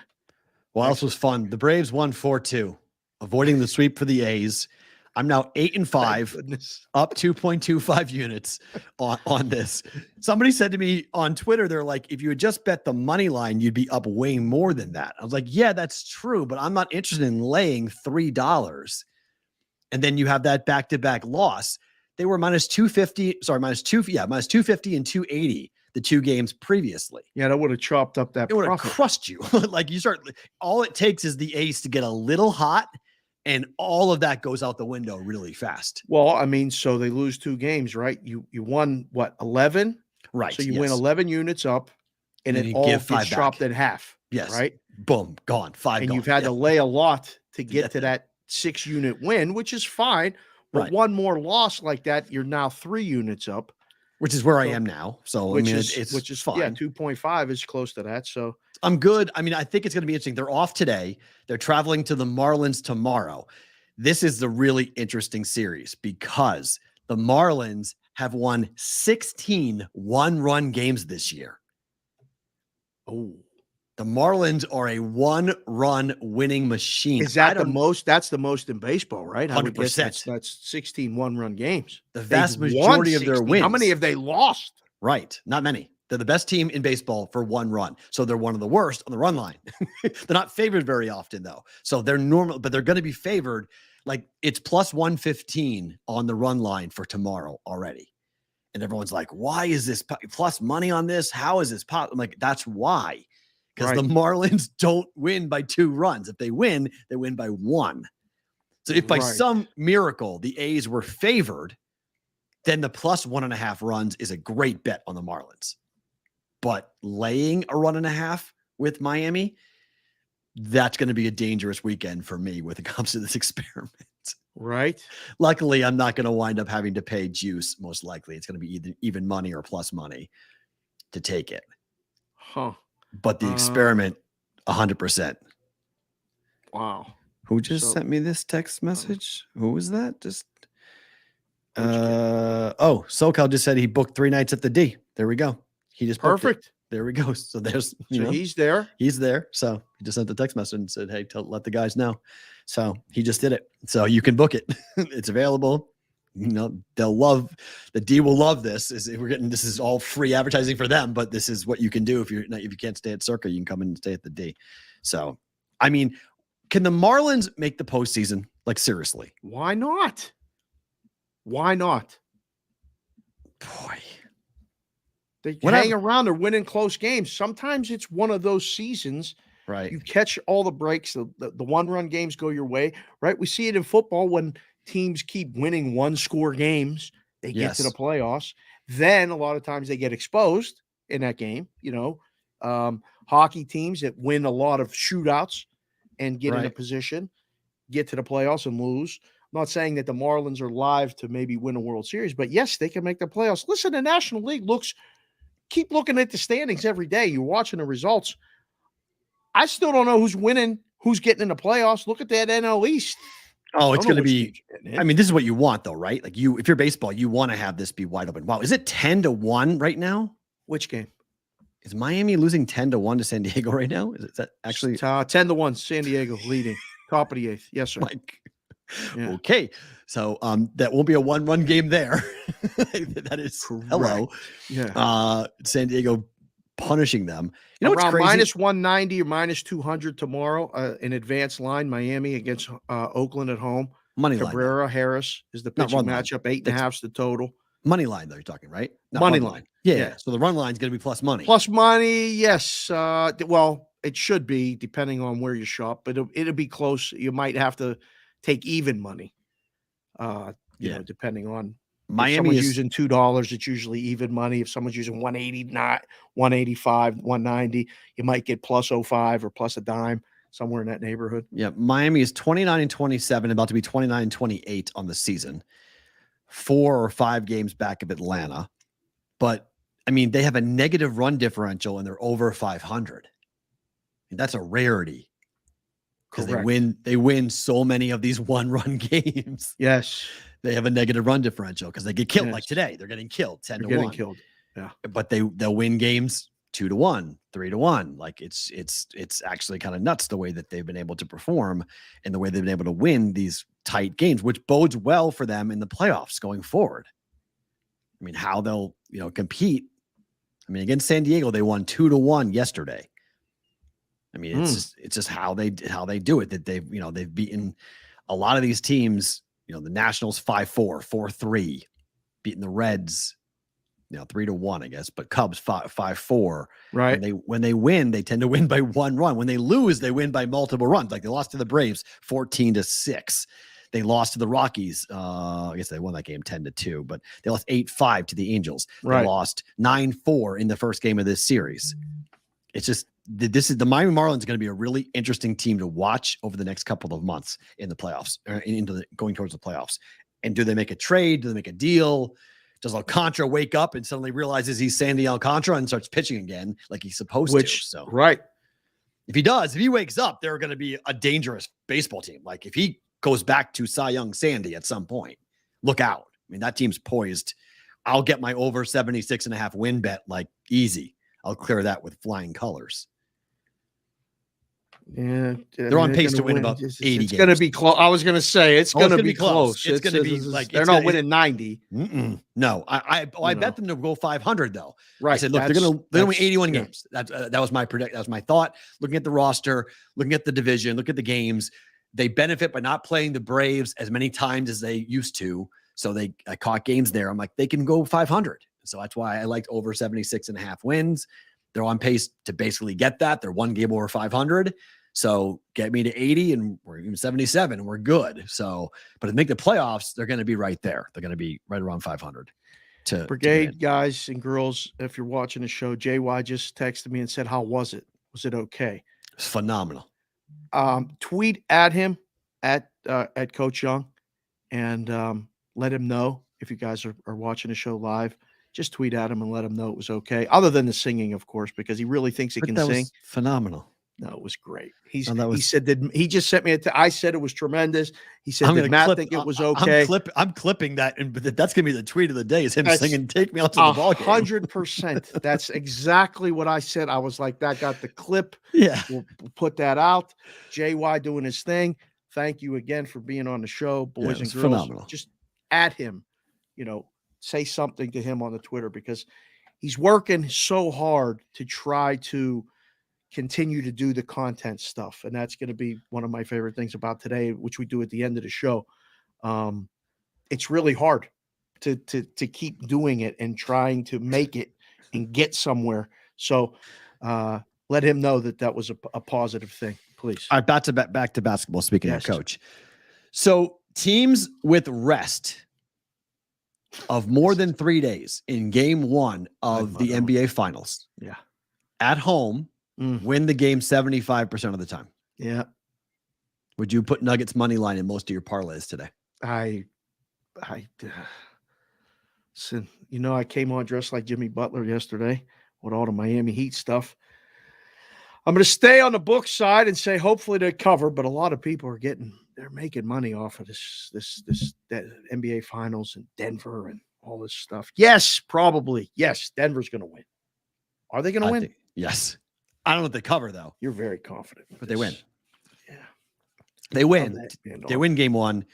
What else was fun? The Braves won 4-2, avoiding the sweep for the A's. I'm now 8-5, Thank goodness. up 2.25 units on this. Somebody said to me on Twitter, they're like, if you had just bet the money line, you'd be up way more than that. I was like, yeah, that's true, but I'm not interested in laying $3. And then you have that back-to-back loss. They were minus 250 and 280 the two games previously. Yeah, that would have chopped up that It would have profit. crushed you. Like all it takes is the ace to get a little hot, and all of that goes out the window really fast. Well, I mean, so they lose 2 games, right? You won what, 11? Right. So you win 11 units up, and And it you all give gets 5 back. chopped in half. Yes. Right. Boom. Gone. 5 And gone. you've had Yeah. to lay a lot to get Yeah. to that 6-unit win, which is fine. But Right. one more loss like that, you're now 3 units up. which is where I am now. So which I mean, is it's fine. Yeah, 2.5 is close to that. So I'm good. I mean, I think it's going to be interesting. They're off today. They're traveling to the Marlins tomorrow. This is the really interesting series because the Marlins have won 16 one-run games this year. oh, The Marlins are a one-run winning machine. is that the most? That's the most in baseball, right? I would guess 100%. that's 16 one-run games. The vast They've majority won of their 16. wins. How many have they lost? Right. Not many. They're the best team in baseball for one run. So they're one of the worst on the run line. They're not favored very often, though. So they're normal, but they're going to be favored. Like it's plus 115 on the run line for tomorrow already. And everyone's like, why is this plus money on this? How is this pop? I'm like, that's why. Because the Marlins don't win by 2 runs. If they win by 1. So if by some miracle the A's were favored, then the plus 1.5 runs is a great bet on the Marlins. But laying a 1.5 with Miami, that's going to be a dangerous weekend for me when it comes to this experiment. Right. Luckily, I'm not going to wind up having to pay juice. Most likely, it's going to be either even money or plus money to take it. Huh. But the experiment, 100%. Wow. Who just sent me this text message? Who was that? Just SoCal just said he booked 3 nights at the D. There we go. He just perfect. There we go. So there's he's there. He's there. So he just sent the text message and said, "Hey, let the guys know." So he just did it. So you can book it. It's available. You know, the D will love this. This is all free advertising for them, but this is what you can do if you can't stay at Circa, you can come in and stay at the D. So, I mean, can the Marlins make the postseason? Like seriously? Why not? Why not? Boy. They hang around. They're winning close games. Sometimes it's one of those seasons. Right. You catch all the breaks. The one-run games go your way. Right. We see it in football when teams keep winning 1-score games. They get to the playoffs. Then a lot of times they get exposed in that game. Hockey teams that win a lot of shootouts and get in a position, get to the playoffs and lose. I'm not saying that the Marlins are live to maybe win a World Series, but yes, they can make the playoffs. Listen, the National League keep looking at the standings every day. You're watching the results. I still don't know who's winning, who's getting in the playoffs. Look at that NL East. Oh, it's going to be, I mean, this is what you want though, right? Like if you're baseball, you want to have this be wide open. Wow. Is it 10-1 right now? Which game? Is Miami losing 10-1 to San Diego right now? Is that actually 10-1? San Diego leading, top of the 8th. Yes, sir. Yeah. Okay. So that won't be a 1-1 game there. That is correct. Hello. Yeah. San Diego punishing them. You know around what's crazy? minus 190 or minus 200 tomorrow. In advanced line, Miami against Oakland at home. Money Cabrera line. Harris is the pitching matchup. 8.5's the total. Money line, though, you're talking, right? Not money line. Yeah. So the run line is going to be plus money. Plus money, yes. Well, it should be depending on where you shop, but it'll be close. You might have to take even money. Depending on Miami. If someone's using $2, it's usually even money. If someone's using 189, 185, 190, you might get plus 05 or plus a dime, somewhere in that neighborhood. Yeah. Miami is 29-27, about to be 29-28 on the season. 4 or 5 games back of Atlanta. But I mean, they have a negative run differential and they're over 500. And that's a rarity. Because they win so many of these 1-run games. Yes. They have a negative run differential because they get killed. Like today. They're getting killed 10-1. They're getting killed. Yeah. But they'll win games 2-1, 3-1. Like it's actually kind of nuts the way that they've been able to perform and the way they've been able to win these tight games, which bodes well for them in the playoffs going forward. I mean, how they'll, compete. I mean, against San Diego, they won 2-1 yesterday. I mean, it's just how they do it, that they've beaten a lot of these teams, the Nationals 5-4, 4-3, beating the Reds, 3-1, I guess, but Cubs 5-4. Right. And when they win, they tend to win by 1 run. When they lose, they win by multiple runs. Like they lost to the Braves 14-6. They lost to the Rockies. I guess they won that game 10-2, but they lost 8-5 to the Angels. They lost 9-4 in the first game of this series. It's just, the Miami Marlins is going to be a really interesting team to watch over the next couple of months in the playoffs, going towards the playoffs. And do they make a trade? Do they make a deal? Does Alcantara wake up and suddenly realizes he's Sandy Alcantara and starts pitching again like he's supposed to? So right. If he wakes up, they're going to be a dangerous baseball team. Like if he goes back to Cy Young Sandy at some point, look out. I mean, that team's poised. I'll get my over 76.5 win bet like easy. I'll clear that with flying colors. Yeah, they're on pace to win about 80 games. It's going to be close. I was going to say it's going to be close. It's going to be like they're not winning 90. No, I bet them to go 500 though. Right. I said, look, they're going to win 81 games. That was my predict. That was my thought. Looking at the roster, looking at the division, look at the games. They benefit by not playing the Braves as many times as they used to. So I caught games there. I'm like, they can go 500. So that's why I liked over 76.5 wins. They're on pace to basically get that. They're one game over 500. So get me to 80 and we're even 77 and we're good. So, but to make the playoffs, they're going to be right there. They're going to be right around 500. Brigade guys and girls, if you're watching the show, JY just texted me and said, how was it? Was it okay? It's phenomenal. Tweet at him at Coach Young and let him know if you guys are watching the show live. Just tweet at him and let him know it was okay. Other than the singing, of course, because he really thinks he can sing. Phenomenal. No, it was great. He said that he just sent me I said it was tremendous. He said, did Matt think it was okay? I'm clipping that, and that's gonna be the tweet of the day is him singing "Take Me Out to the Ball Game." 100%. That's exactly what I said. I was like, that got the clip. Yeah, we'll put that out. JY doing his thing. Thank you again for being on the show, boys and girls. Phenomenal. Just at him, say something to him on the Twitter because he's working so hard to try to continue to do the content stuff. And that's going to be one of my favorite things about today, which we do at the end of the show. It's really hard to keep doing it and trying to make it and get somewhere. So let him know that was a positive thing, please. All right, back to basketball. Speaking of Coach. So teams with rest of more than 3 days in game one of the NBA Finals. Yeah. At home, win the game 75% of the time. Yeah. Would you put Nuggets money line in most of your parlays today? Listen, I came on dressed like Jimmy Butler yesterday with all the Miami Heat stuff. I'm going to stay on the book side and say hopefully they cover, but a lot of people they're making money off of that NBA Finals and Denver and all this stuff. Yes, probably. Yes, Denver's going to win. Are they going to win? Yes. I don't know if they cover though. You're very confident, but they win. Yeah, they win. They win game one.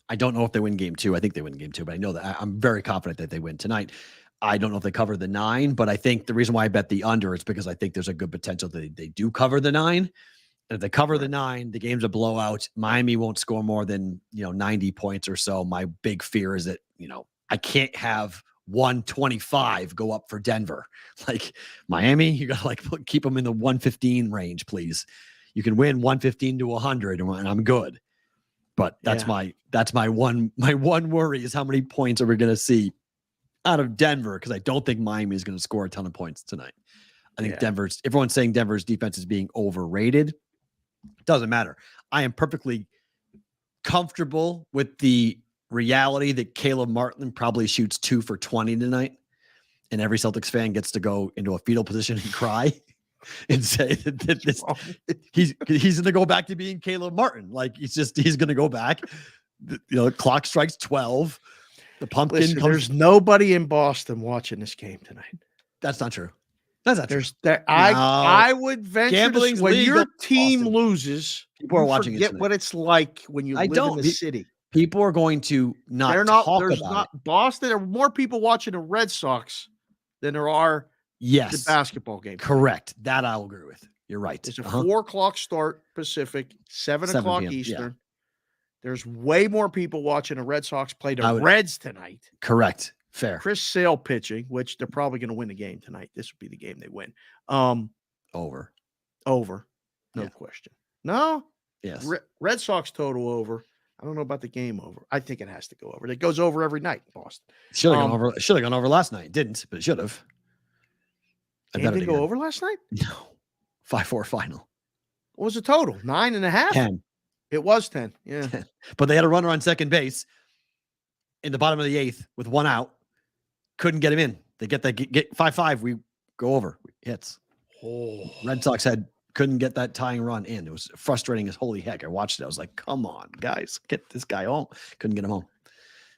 I don't know if they win game two. I think they win game two, but I know that I'm very confident that they win tonight. I don't know if they cover the 9, but I think the reason why I bet the under is because I think there's a good potential that they do cover the 9. And if they cover the 9, the game's a blowout. Miami won't score more than 90 points or so. My big fear is that I can't have 125 go up for Denver. Like Miami, you gotta keep them in the 115 range, please. You can win 115 to 100, and I'm good. But that's my one worry is how many points are we gonna see out of Denver, because I don't think Miami is going to score a ton of points tonight. I think everyone's saying Denver's defense is being overrated. Doesn't matter. I am perfectly comfortable with the reality that Caleb Martin probably shoots 2 for 20 tonight, and every Celtics fan gets to go into a fetal position and cry and say that he's going to go back to being Caleb Martin. Like he's going to go back. The clock strikes 12. The pumpkin. Listen, there's nobody in Boston watching this game tonight. That's not true. That's not true. I would venture to when your team loses, people are watching. Forget what it's like when you live in the city. People are going to not. There's not Boston. There are more people watching the Red Sox than there are the basketball game. Correct. That I'll agree with. You're right. It's a 4:00 start Pacific, 7 o'clock Eastern. Yeah. There's way more people watching the Red Sox play the Reds tonight. Correct. Fair. Chris Sale pitching, which they're probably going to win the game tonight. This would be the game they win. Over. No question. No. Yes. Red Sox total over. I don't know about the game over. I think it has to go over. It goes over every night in Boston. Should have gone over. Should have gone over last night. Didn't, but it should have. Did it go over last night? No. 5-4 final. What was the total? 9.5? 10. It was 10. Yeah. 10. But they had a runner on second base in the bottom of the 8th with 1 out. couldn't get him in. They get 5-5. We go over. Hits. Oh, Red Sox couldn't get that tying run in. It was frustrating as holy heck. I watched it. I was like, come on, guys, get this guy home. Couldn't get him home.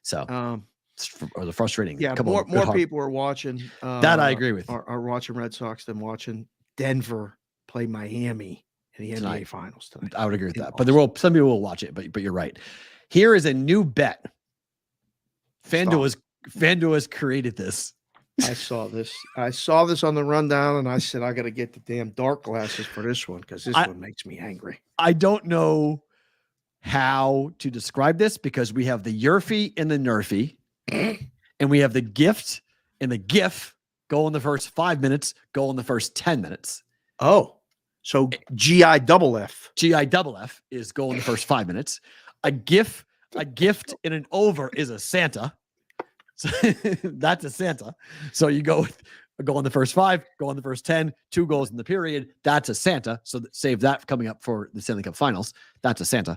So it was frustrating. Yeah, more people are watching. That I agree with. Are watching Red Sox than watching Denver play Miami in the NBA Finals tonight. I would agree with that. But some people will watch it, but you're right. Here is a new bet. FanDuel has created this. I saw this on the rundown, and I said, I got to get the damn dark glasses for this one because this one makes me angry. I don't know how to describe this because we have the Yerfy and the Nerfy, and we have the gift and the GIF go in the first 5 minutes, go in the first 10 minutes. Oh, so GIFF. GIFF is go in the first 5 minutes. A gift in an over is a Santa. So that's a Santa. So you go in the first 5, go in the first 10, 2 goals in the period. That's a Santa. So save that coming up for the Stanley Cup Finals. That's a Santa.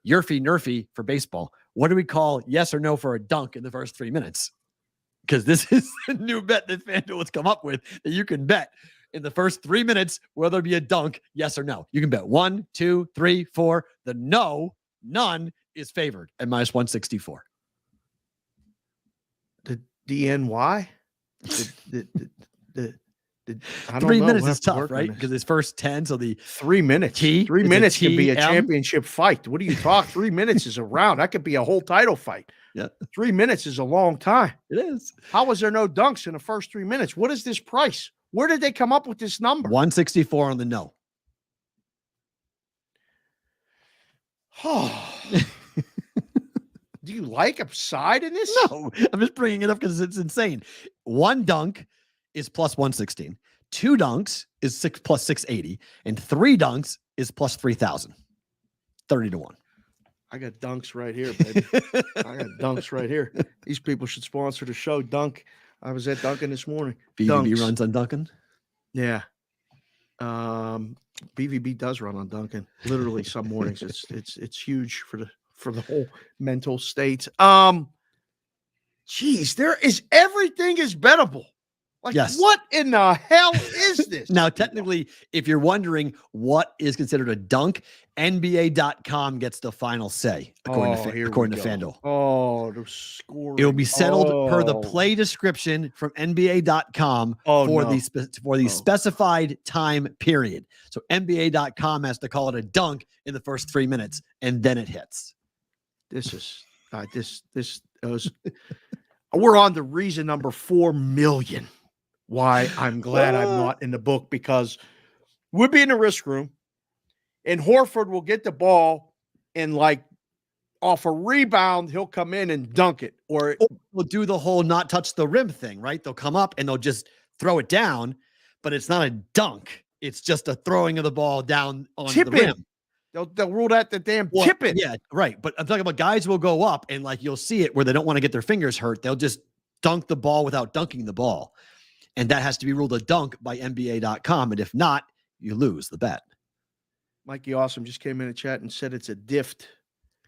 Yerfy Nerfy for baseball. What do we call yes or no for a dunk in the first 3 minutes? Because this is a new bet that FanDuel has come up with that you can bet in the first 3 minutes whether it be a dunk, yes or no. You can bet 1, 2, 3, 4. The none is favored at -164. The DNY? I don't 3 know. minutes We'll is tough, right? Because it's first 10. So the 3 minutes. T, 3 minutes can be a TM. championship fight. What are you talking? 3 minutes is a round. That could be a whole title fight. Yeah. 3 minutes is a long time. It is. How was there no dunks in the first 3 minutes? What is this price? Where did they come up with this number? 164 on the no. Do you like a side in this? No, I'm just bringing it up because it's insane. 1 dunk is +116. 2 dunks is +680, and 3 dunks is +3000. 30-1. I got dunks right here, baby. I got dunks right here. These people should sponsor the show. Dunk. I was at Dunkin' this morning. BVB Dunks. runs on Duncan. Yeah. BVB does run on Dunkin'. Literally, some mornings it's huge for the whole mental state. Geez, everything is bettable. Like, yes. What in the hell is this? Now, technically, if you're wondering what is considered a dunk, NBA.com gets the final say, according to FanDuel. Oh, the scoring. It will be settled per the play description from NBA.com for the specified time period. So NBA.com has to call it a dunk in the first 3 minutes, and then it hits. This is we're on to reason number 4 million why I'm glad I'm not in the book, because we'll be in the risk room and Horford will get the ball and, like, off a rebound, he'll come in and dunk it. Or we'll do the whole not touch the rim thing, right? They'll come up and they'll just throw it down, but it's not a dunk. It's just a throwing of the ball down on the rim. They'll rule that the damn tip it. Yeah, right. But I'm talking about guys who will go up and, like, you'll see it where they don't want to get their fingers hurt. They'll just dunk the ball without dunking the ball. And that has to be ruled a dunk by NBA.com. And if not, you lose the bet. Mikey Awesome just came in a chat and said it's a dift,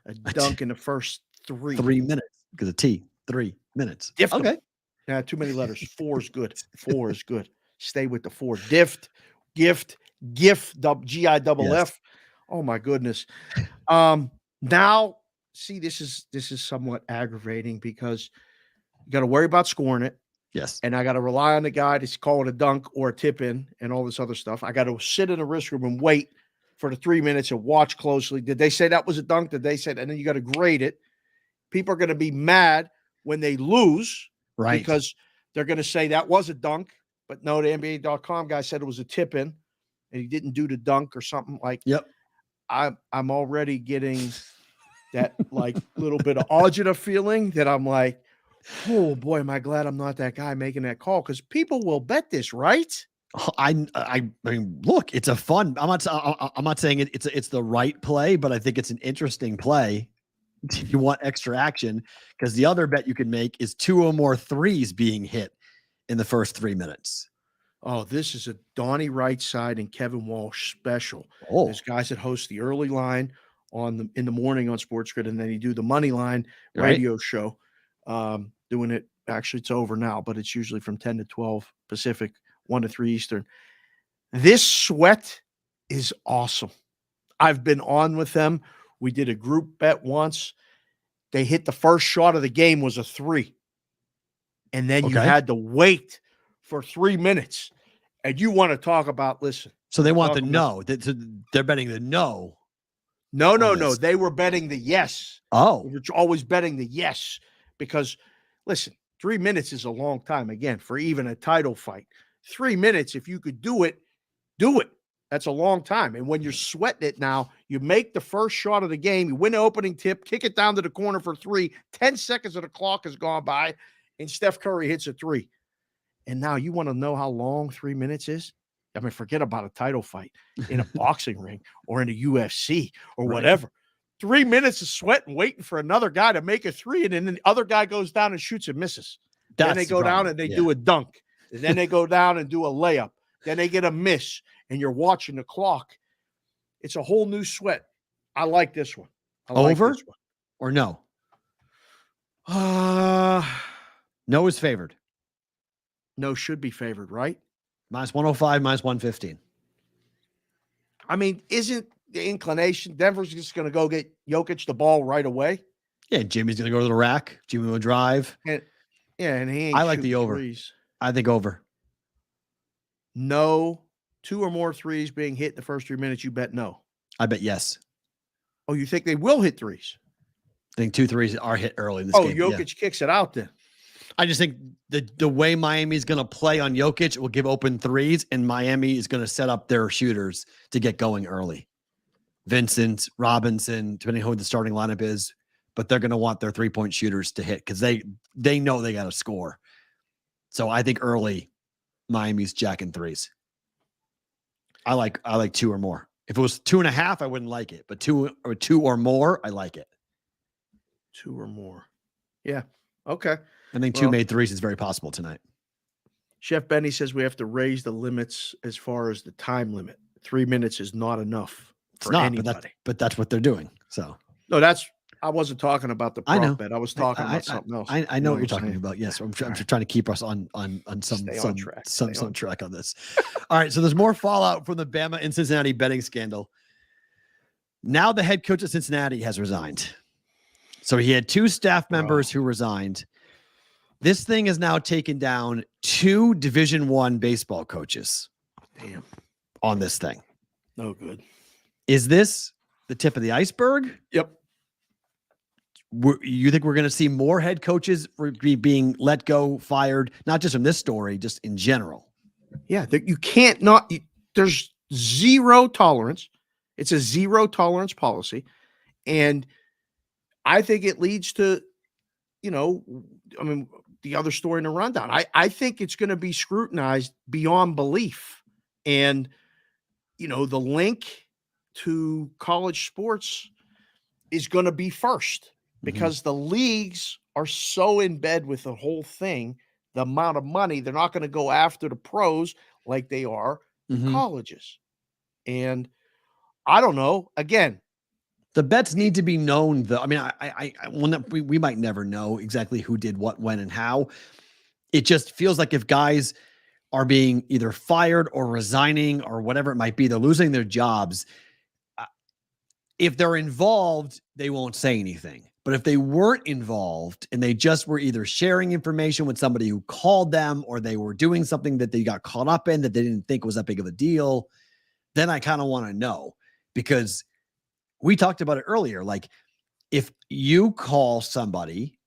a dunk in the first 3 minutes, because of T, 3 minutes. Dift. Okay. Yeah, too many letters. 4 is good. 4 is good. Stay with the 4. Dift, gift, GIF, GIFF. Yes. Oh my goodness. Now, see, this is somewhat aggravating because you got to worry about scoring it. Yes. And I got to rely on the guy to call it a dunk or a tip in and all this other stuff. I got to sit in a risk room and wait for the 3 minutes and watch closely. Did they say that was a dunk? Did they say, and then you got to grade it. People are going to be mad when they lose, right? Because they're going to say that was a dunk, but no, the NBA.com guy said it was a tip in and he didn't do the dunk or something like. Yep. I'm already getting that, like, little bit of agita feeling that I'm like, oh boy, am I glad I'm not that guy making that call, because people will bet this, right? I mean, look, it's a fun. I'm not saying it's the right play, but I think it's an interesting play. If you want extra action, because the other bet you can make is 2 or more threes being hit in the first 3 minutes. Oh, this is a Donnie Wright side and Kevin Walsh special. Oh. There's guys that host the early line in the morning on Sports Grid, and then you do the money line radio show, doing it Actually, it's over now, but it's usually from 10 to 12 Pacific, 1 to 3 Eastern. This sweat is awesome. I've been on with them. We did a group bet once. They hit the first shot of the game was a 3. And then you had to wait for 3 minutes. And you want to talk about, listen. So they want the no. They're betting the no. No. They were betting the yes. Oh. We're always betting the yes. Because, listen, 3 minutes is a long time, again, for even a title fight. 3 minutes, if you could do it, do it. That's a long time. And when you're sweating it now, you make the first shot of the game, you win the opening tip, kick it down to the corner for 3, 10 seconds of the clock has gone by, and Steph Curry hits a 3. And now you want to know how long 3 minutes is? I mean, forget about a title fight in a boxing ring or in a UFC or whatever. 3 minutes of sweating, waiting for another guy to make a 3, and then the other guy goes down and shoots and misses. Then they go down and they do a dunk. And then they go down and do a layup. Then they get a miss, and you're watching the clock. It's a whole new sweat. I like this one. Over or no? No is favored. No should be favored, right? Minus 105, minus 115. I mean, isn't the inclination Denver's just going to go get Jokic the ball right away? Yeah, Jimmy's going to go to the rack. Jimmy will drive. And he ain't I like the over. Threes. I think over. No, 2 or more threes being hit in the first 3 minutes, you bet no. I bet yes. Oh, you think they will hit threes? I think 2 threes are hit early in this game. Jokic kicks it out then. I just think the way Miami's going to play on Jokic will give open threes, and Miami is going to set up their shooters to get going early. Vincent, Robinson, depending on who the starting lineup is, but they're going to want their 3-point shooters to hit because they know they got to score. So I think early Miami's jacking threes. I like 2 or more. If it was 2.5, I wouldn't like it, but 2 or more, I like it. 2 or more. Yeah. Okay. I think 2 made threes is very possible tonight. Chef Benny says we have to raise the limits as far as the time limit. 3 minutes is not enough for anybody. But that's what they're doing. So no, I wasn't talking about the prop bet. I was talking about something else. I know what you're talking about. Yes, I'm trying to keep us on some track on this. All right, so there's more fallout from the Bama and Cincinnati betting scandal. Now the head coach of Cincinnati has resigned. So he had 2 staff members who resigned. This thing has now taken down 2 Division I baseball coaches. Damn. On this thing. No good. Is this the tip of the iceberg? Yep. You think we're going to see more head coaches being let go, fired, not just from this story, just in general? Yeah, you can't not. There's zero tolerance. It's a zero tolerance policy, and I think it leads to, the other story in the rundown. I think it's going to be scrutinized beyond belief, and the link to college sports is going to be first. Because the leagues are so in bed with the whole thing, the amount of money, they're not going to go after the pros like they are colleges. And I don't know. Again, the bets need to be known, though. I mean, we might never know exactly who did what, when, and how. It just feels like if guys are being either fired or resigning or whatever it might be, they're losing their jobs. If they're involved, they won't say anything. But if they weren't involved and they just were either sharing information with somebody who called them or they were doing something that they got caught up in that they didn't think was that big of a deal, then I kind of want to know. Because we talked about it earlier. Like, if you call somebody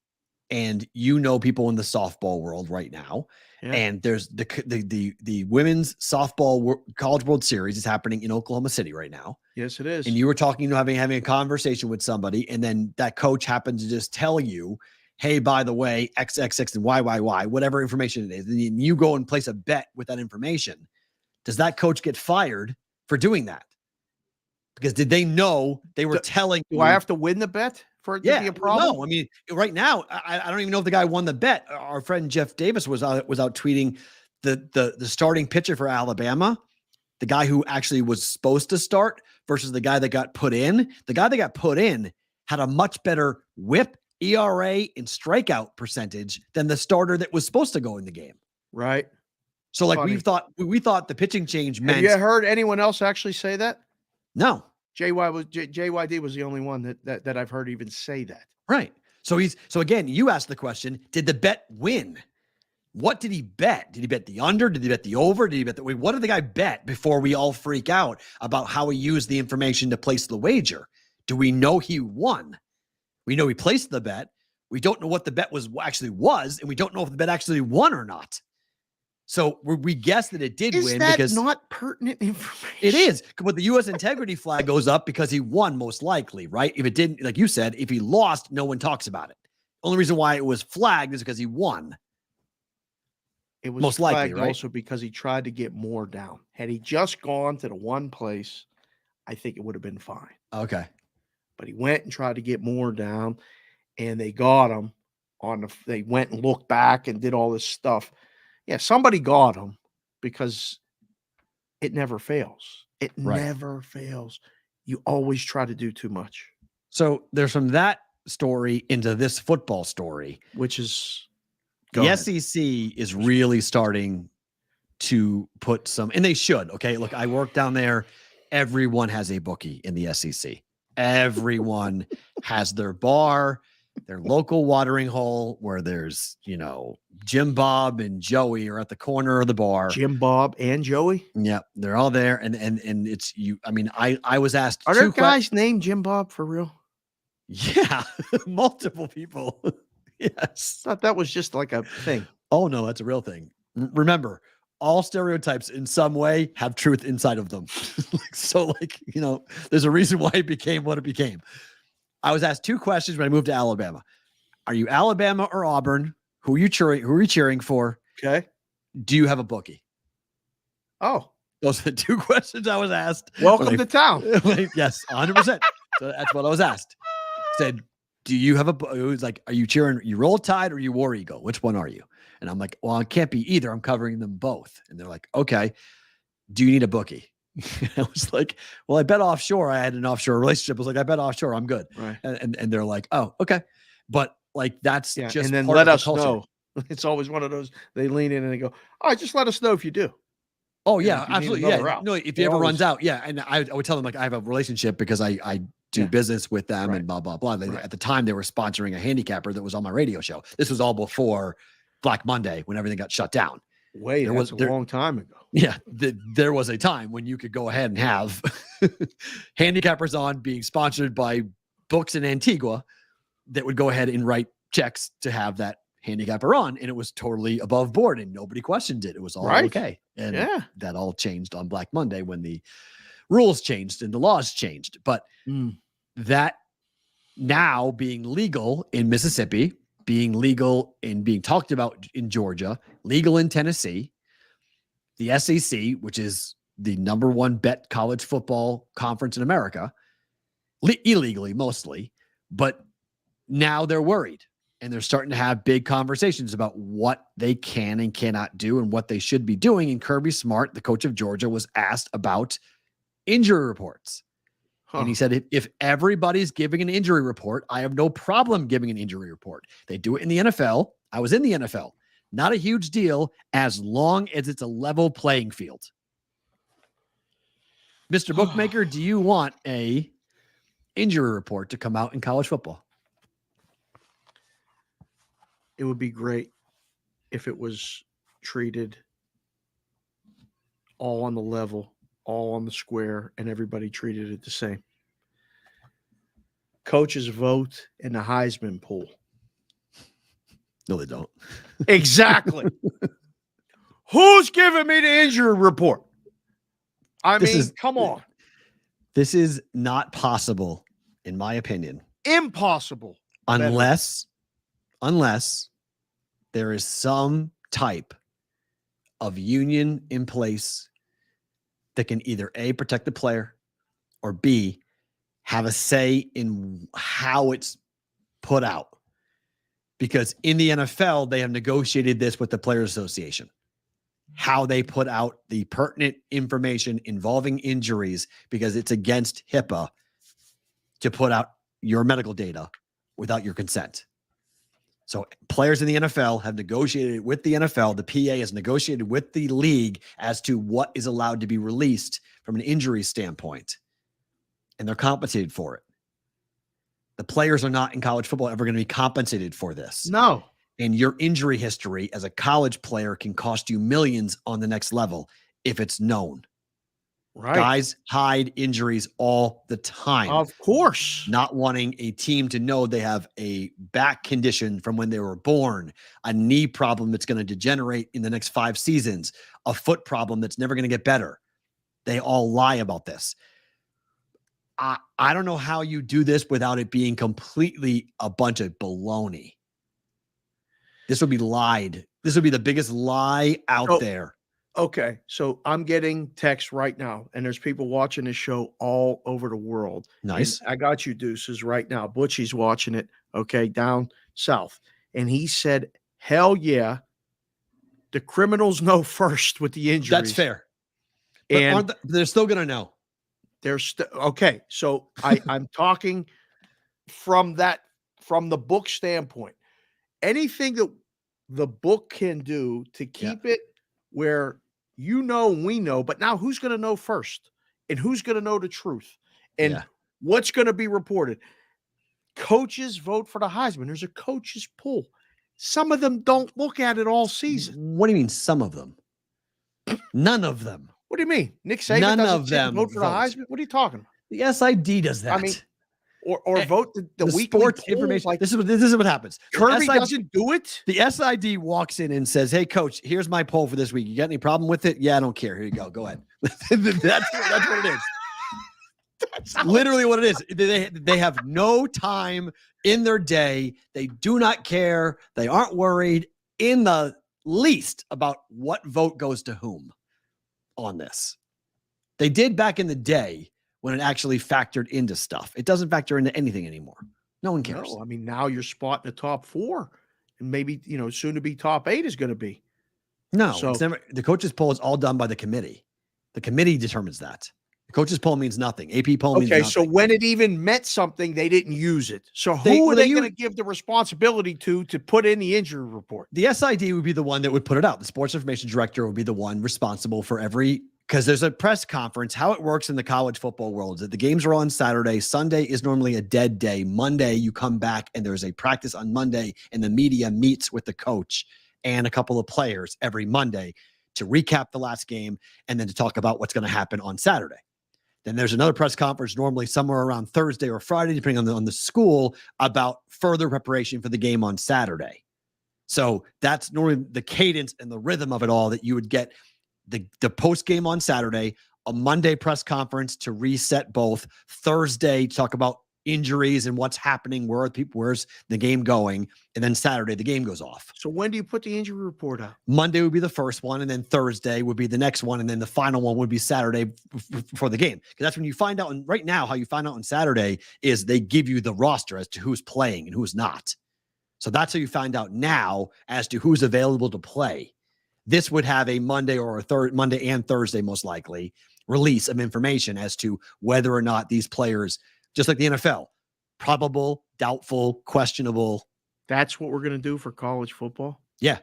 and people in the softball world right now, and there's the women's softball college world series is happening in Oklahoma City right now. Yes, it is. And you were talking to having a conversation with somebody, and then that coach happened to just tell you, hey, by the way, XXX and YYY, whatever information it is, and you go and place a bet with that information. Does that coach get fired for doing that? Because did they know they were telling you? Do I have to win the bet for it to be a problem? No, I mean, right now, I don't even know if the guy won the bet. Our friend Jeff Davis was out tweeting the starting pitcher for Alabama, the guy who actually was supposed to start versus the guy that got put in. The guy that got put in had a much better whip ERA and strikeout percentage than the starter that was supposed to go in the game. Right. So like Funny. we thought the pitching change meant. Have you heard anyone else actually say that? No. JYD was the only one that I've heard even say that. Right. So again, you asked the question, did the bet win? What did he bet? Did he bet the under? Did he bet the over? Did he bet what did the guy bet before we all freak out about how he used the information to place the wager? Do we know he won? We know he placed the bet. We don't know what the bet was, and we don't know if the bet actually won or not. So we guess that it did win because is that not pertinent information? It is. But the U.S. integrity flag goes up because he won, most likely, right? If it didn't, like you said, if he lost, no one talks about it. Only reason why it was flagged is because he won. It was most likely, right? Also because he tried to get more down. Had he just gone to the one place, I think it would have been fine. Okay. But he went and tried to get more down, and they got him they went and looked back and did all this stuff. Yeah, somebody got him because it never fails. It never fails. You always try to do too much. So there's from that story into this football story, which is the SEC is really starting to put some, and they should. Okay. Look, I work down there. Everyone has a bookie in the SEC. Everyone has their bar, their local watering hole where there's, Jim Bob and Joey are at the corner of the bar. Jim Bob and Joey? Yeah, they're all there. And it's you. I mean, I was asked. Are there guys named Jim Bob for real? Yeah, multiple people. Yes. I thought that was just like a thing. Oh, no, that's a real thing. Remember, all stereotypes in some way have truth inside of them. So, there's a reason why it became what it became. I was asked 2 questions when I moved to Alabama. Are you Alabama or Auburn? Who are you cheering for? Okay. Do you have a bookie? Oh. Those are the 2 questions I was asked. Welcome to town. Yes, 100%. So that's what I was asked. Said, do you have it was like, are you cheering, you Roll Tide or you War Eagle? Which one are you? And I'm like, well, it can't be either. I'm covering them both. And they're like, okay, do you need a bookie? I was like, well, I bet offshore. I had an offshore relationship. I was like, I bet offshore. I'm good. Right. And they're like, oh, okay. But that's just, and then part let of us know. It's always one of those, they lean in and they go, all right, just let us know if you do. Oh yeah, absolutely. Yeah. Route. No, if he ever runs out. Yeah. And I would tell them like, I have a relationship because I do business with them and blah, blah, blah. At the time they were sponsoring a handicapper that was on my radio show. This was all before Black Monday when everything got shut down. Wait, that was a long time ago. Yeah. There was a time when you could go ahead and have handicappers on being sponsored by Books in Antigua that would go ahead and write checks to have that handicapper on. And it was totally above board and nobody questioned it. It was all okay. And that all changed on Black Monday when the rules changed and the laws changed. But that now being legal in Mississippi, being legal and being talked about in Georgia, legal in Tennessee, the SEC, which is the #1 bet college football conference in America, illegally mostly, but now they're worried and they're starting to have big conversations about what they can and cannot do and what they should be doing. And Kirby Smart, the coach of Georgia, was asked about injury reports. And he said, if everybody's giving an injury report, I have no problem giving an injury report. They do it in the NFL. I was in the NFL. Not a huge deal as long as it's a level playing field. Mr. Bookmaker, do you want a injury report to come out in college football? It would be great if it was treated all on the level, all on the square, and everybody treated it the same. Coaches vote in the Heisman pool. No, they don't. Exactly. Who's giving me the injury report? Come on. This is not possible, in my opinion. Impossible. Unless there is some type of union in place that can either A, protect the player, or B, have a say in how it's put out. Because in the NFL, they have negotiated this with the Players Association, how they put out the pertinent information involving injuries, because it's against HIPAA to put out your medical data without your consent. So players in the NFL have negotiated with the NFL. The PA has negotiated with the league as to what is allowed to be released from an injury standpoint. And they're compensated for it. The players are not in college football ever going to be compensated for this. No. And your injury history as a college player can cost you millions on the next level if it's known. Right. Guys hide injuries all the time. Of course. Not wanting a team to know they have a back condition from when they were born, a knee problem that's going to degenerate in the next 5 seasons, a foot problem that's never going to get better. They all lie about this. I don't know how you do this without it being completely a bunch of baloney. This would be lied. This would be the biggest lie out there. Okay, so I'm getting texts right now, and there's people watching this show all over the world. Nice. And I got you, Deuces, right now. Butchie's watching it, okay, down south. And he said, hell yeah, the criminals know first with the injuries. That's fair. But And they're still going to know. Okay, so I'm talking from the book standpoint. Anything that the book can do to keep it where we know, but now who's going to know first? And who's going to know the truth? And what's going to be reported? Coaches vote for the Heisman. There's a coaches pool. Some of them don't look at it all season. What do you mean some of them? None of them. What do you mean? Nick Saban None doesn't of them vote for the Heisman? What are you talking about? The SID does that. I mean, or vote the weekly sports polls, information. like This is what happens. Kirby SID doesn't do it. The SID walks in and says, "Hey, coach, here's my poll for this week. You got any problem with it? Yeah, I don't care. Here you go. Go ahead." that's what it is. That's literally what it is. They have no time in their day. They do not care. They aren't worried in the least about what vote goes to whom on this. They did back in the day when it actually factored into stuff. It doesn't factor into anything anymore. No one cares. No, I mean, now you're spotting the top 4, and maybe, soon to be top 8 is going to be. No, So- it's never. The coaches poll is all done by the committee. The committee determines that. The coaches poll means nothing. AP poll means Okay, nothing. so when it even meant something, they didn't use it. So They- who well, are they they going to use- give the responsibility to put in the injury report? The SID would be the one that would put it out. The sports information director would be the one responsible for because there's a press conference. How it works in the college football world is that the games are on Saturday. Sunday is normally a dead day. Monday, you come back and there's a practice on Monday, and the media meets with the coach and a couple of players every Monday to recap the last game and then to talk about what's going to happen on Saturday. Then there's another press conference, normally somewhere around Thursday or Friday, depending on the school, about further preparation for the game on Saturday. So that's normally the cadence and the rhythm of it all, that you would get the post game on Saturday, a Monday press conference to reset both, Thursday to talk about injuries and what's happening, where's the game going, and then Saturday the game goes off. So when do you put the injury report out? Monday would be the first one, and then Thursday would be the next one, and then the final one would be Saturday for the game. Because that's when you find out. And right now, how you find out on Saturday is they give you the roster as to who's playing and who's not. So that's how you find out now as to who's available to play. This would have a Monday Monday and Thursday, most likely, release of information as to whether or not these players, just like the NFL, probable, doubtful, questionable. That's what we're going to do for college football. Yeah,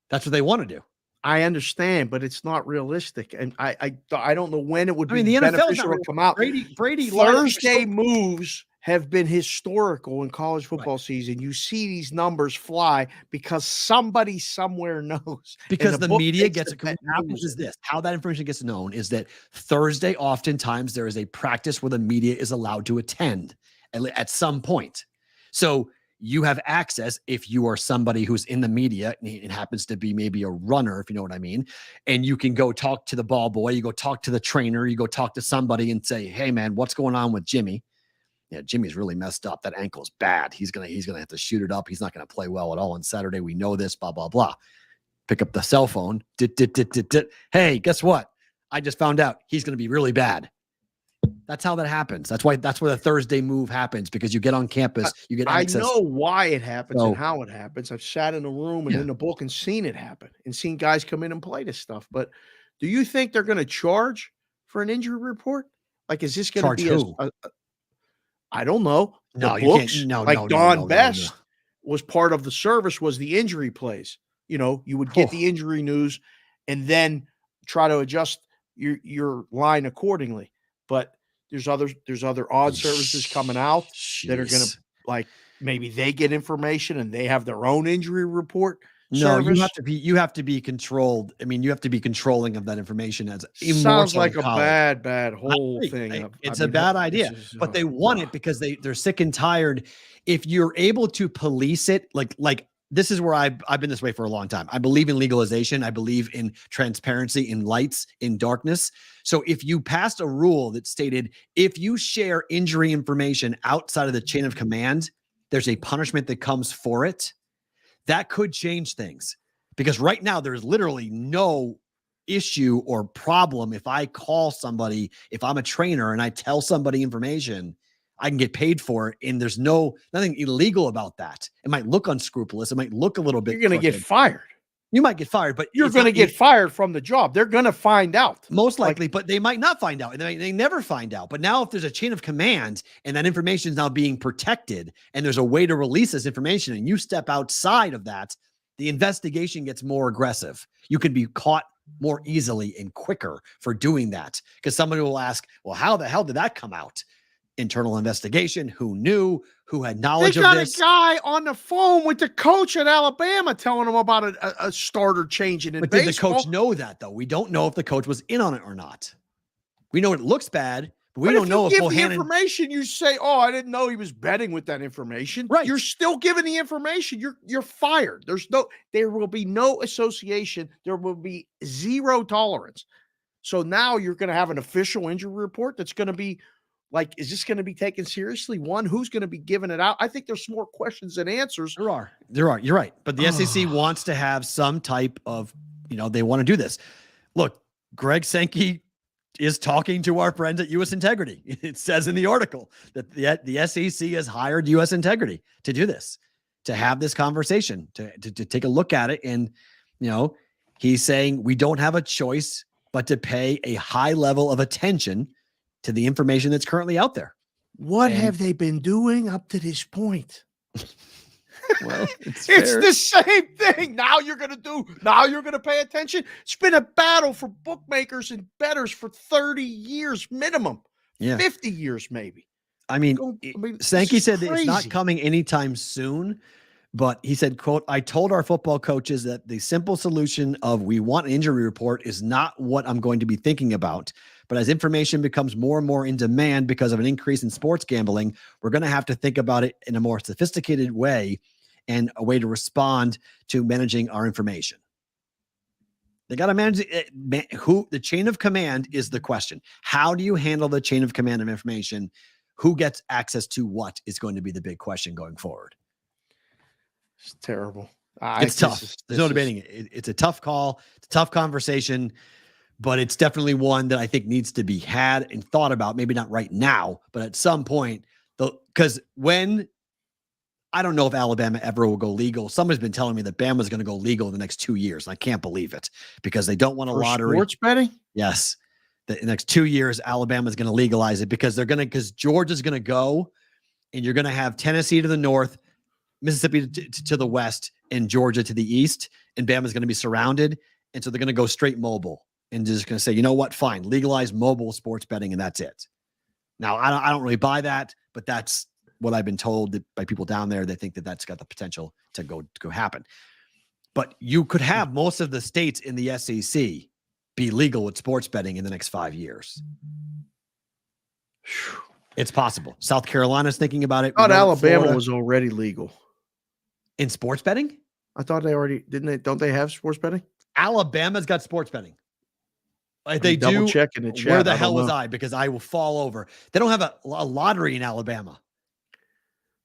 that's what they want to do. I understand, but it's not realistic, and I don't know when it would be the NFL 's not beneficial to really- come out. Brady Thursday moves have been historical in college football season. You see these numbers fly because somebody somewhere knows. Because And the book media takes gets it it. and What happens moves is it. this: how that information gets known is that Thursday, oftentimes there is a practice where the media is allowed to attend at some point. So you have access if you are somebody who's in the media, and it happens to be maybe a runner, if you know what I mean, and you can go talk to the ball boy, you go talk to the trainer, you go talk to somebody and say, "Hey man, what's going on with Jimmy? Yeah, Jimmy's really messed up. That ankle's bad. He's gonna have to shoot it up. He's not gonna play well at all on Saturday. We know this, blah, blah, blah." Pick up the cell phone. Hey, guess what? I just found out he's gonna be really bad. That's how that happens. That's where the Thursday move happens, because you get on campus, you get I access. know why it happens So- and how it happens. I've sat in a room and in the book and seen it happen and seen guys come in and play this stuff. But do you think they're going to charge for an injury report? Like, is this going to Charge be who? I don't know. No, The you can't. books, No, like no, Don no, no, Best. no. was part of the service was the injury plays. You know, you would get the injury news and then try to adjust your line accordingly. But there's other odd services coming out that are going to, like, maybe they get information and they have their own injury report. No, service. you have to be controlled. I mean, you have to be controlling of that information as sounds like a bad whole thing. It's a bad idea, but they want it because they're sick and tired. If you're able to police it, like this is where I've been this way for a long time. I believe in legalization. I believe in transparency, in lights, in darkness. So if you passed a rule that stated if you share injury information outside of the chain of command, there's a punishment that comes for it. That could change things, because right now there's literally no issue or problem. If I call somebody, if I'm a trainer and I tell somebody information, I can get paid for it. And there's nothing illegal about that. It might look unscrupulous. It might look a little bit. You're going to get fired. You might get fired, but you're going to get fired from the job. They're going to find out. Most likely, but they might not find out. And they never find out. But now if there's a chain of command and that information is now being protected and there's a way to release this information and you step outside of that, the investigation gets more aggressive. You can be caught more easily and quicker for doing that, because somebody will ask, well, how the hell did that come out? Internal investigation. Who knew? Who had knowledge of this? They got a guy on the phone with the coach at Alabama telling him about a starter changing in baseball. Did the coach know that, though? We don't know if the coach was in on it or not. We know it looks bad, but we don't know if Bohannon... the information, you say, oh, I didn't know he was betting with that information. Right. You're still giving the information. You're fired. There will be no association. There will be zero tolerance. So now you're going to have an official injury report that's going to be, like, is this going to be taken seriously? One, who's going to be giving it out? I think there's more questions than answers. There are. You're right. But the SEC wants to have some type of, they want to do this. Look, Greg Sankey is talking to our friends at U.S. Integrity. It says in the article that the SEC has hired U.S. Integrity to do this, to have this conversation, to take a look at it. And, he's saying we don't have a choice but to pay a high level of attention to the information that's currently out there. What have they been doing up to this point? Well, it's the same thing. Now you're going to pay attention. It's been a battle for bookmakers and bettors for 30 years minimum. Yeah. 50 years maybe. I mean Sankey said that it's not coming anytime soon, but he said, quote, I told our football coaches that the simple solution of we want an injury report is not what I'm going to be thinking about. But as information becomes more and more in demand because of an increase in sports gambling, we're going to have to think about it in a more sophisticated way and a way to respond to managing our information. They got to manage the chain of command is the question. How do you handle the chain of command of information? Who gets access to what is going to be the big question going forward. It's terrible. It's tough. There's no debating it. It's a tough call. It's a tough conversation. But it's definitely one that I think needs to be had and thought about. Maybe not right now, but at some point, because I don't know if Alabama ever will go legal. Someone's been telling me that Bama's going to go legal in the next 2 years. I can't believe it, because they don't want a lottery. Sports betting? Yes. The next 2 years, Alabama's going to legalize it because because Georgia's going to go, and you're going to have Tennessee to the north, Mississippi to the west, and Georgia to the east, and Bama's going to be surrounded. And so they're going to go straight mobile. And just going to say, you know what? Fine, legalize mobile sports betting, and that's it. Now, I don't really buy that, but that's what I've been told by people down there. They think that that's got the potential to go happen. But you could have most of the states in the SEC be legal with sports betting in the next 5 years. It's possible. South Carolina's thinking about it. I thought Alabama was already legal in sports betting. I thought they already don't they have sports betting? Alabama's got sports betting. They do. Checking the chat. Where the hell was I? Because I will fall over. They don't have a lottery in Alabama.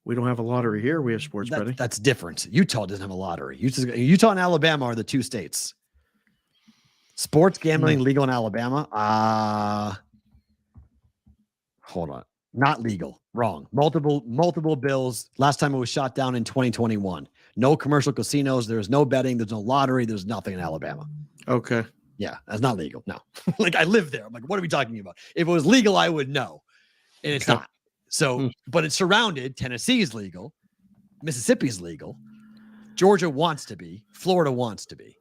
We don't have a lottery here. We have sports betting. That's different. Utah doesn't have a lottery. Utah and Alabama are the two states. Sports gambling legal in Alabama. Hold on. Not legal. Wrong. Multiple bills. Last time it was shot down in 2021. No commercial casinos. There's no betting. There's no lottery. There's nothing in Alabama. Okay. Yeah, that's not legal. No. Like, I live there. I'm like, what are we talking about? If it was legal, I would know. And it's not. So, but it's surrounded. Tennessee is legal. Mississippi's legal. Georgia wants to be. Florida wants to be.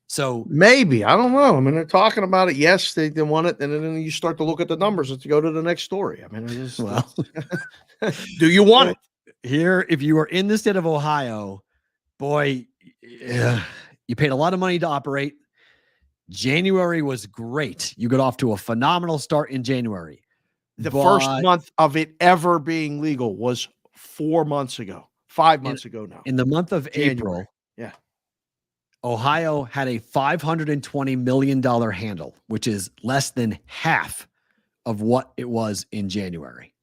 So maybe. I don't know. I mean, they're talking about it. Yes, they want it. And then you start to look at the numbers to go to the next story. I mean, do you want it? Here, if you are in the state of Ohio, boy, you paid a lot of money to operate. January was great. You got off to a phenomenal start in January. The first month of it ever being legal was 4 months ago, 5 months ago now. In the month of April, Ohio had a $520 million handle, which is less than half of what it was in January.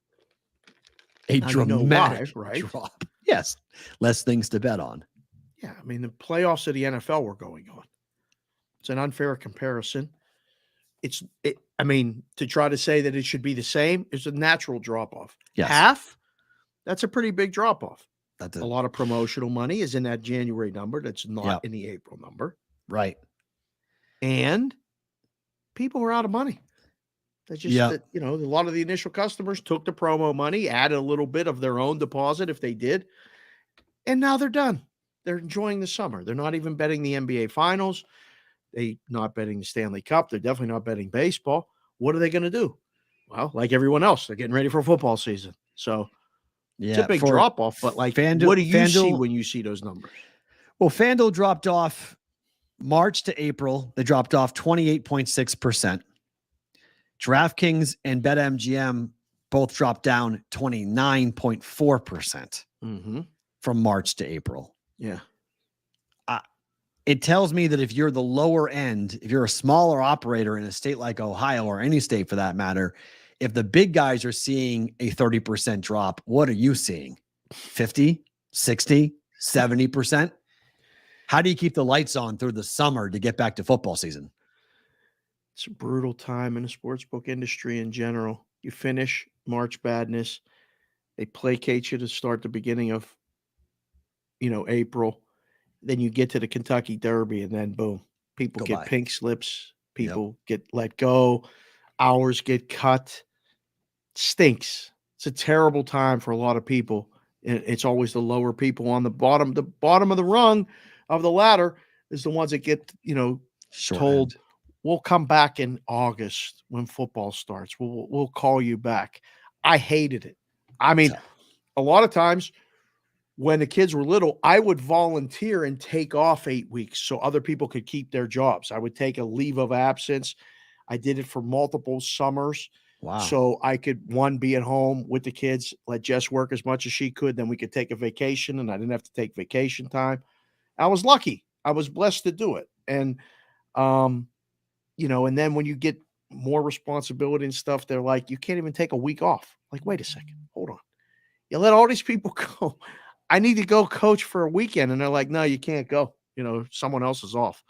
A dramatic drop. Yes. Less things to bet on. Yeah. I mean, the playoffs of the NFL were going on. It's an unfair comparison. I mean, to try to say that it should be the same is a natural drop off. Yes. Half, that's a pretty big drop off. That's a lot of promotional money is in that January number. That's not in the April number. Right. And people are out of money. That's just, that, a lot of the initial customers took the promo money, added a little bit of their own deposit if they did. And now they're done. They're enjoying the summer. They're not even betting the NBA finals. They're not betting the Stanley Cup. They're definitely not betting baseball. What are they going to do? Well, like everyone else, they're getting ready for football season. So it's a big drop off, but like, what do you see when you see those numbers? Well, FanDuel dropped off March to April. They dropped off 28.6%. DraftKings and BetMGM both dropped down 29.4% from March to April. Yeah. It tells me that if you're the lower end, if you're a smaller operator in a state like Ohio or any state for that matter, if the big guys are seeing a 30% drop, what are you seeing? 50, 60, 70%? How do you keep the lights on through the summer to get back to football season? It's a brutal time in the sportsbook industry in general. You finish March Madness. They placate you to start the beginning of, April. Then you get to the Kentucky Derby, and then boom, people get pink slips. People get let go. Hours get cut. Stinks. It's a terrible time for a lot of people. It's always the lower people on the bottom. The bottom of the rung of the ladder is the ones that get, told, we'll come back in August when football starts. We'll call you back. I hated it. I mean, a lot of times when the kids were little, I would volunteer and take off 8 weeks so other people could keep their jobs. I would take a leave of absence. I did it for multiple summers. Wow. So I could, be at home with the kids, let Jess work as much as she could. Then we could take a vacation, and I didn't have to take vacation time. I was lucky. I was blessed to do it. And, and then when you get more responsibility and stuff, they're like, you can't even take a week off. Like, wait a second, hold on. You let all these people go. I need to go coach for a weekend. And they're like, no, you can't go. Someone else is off.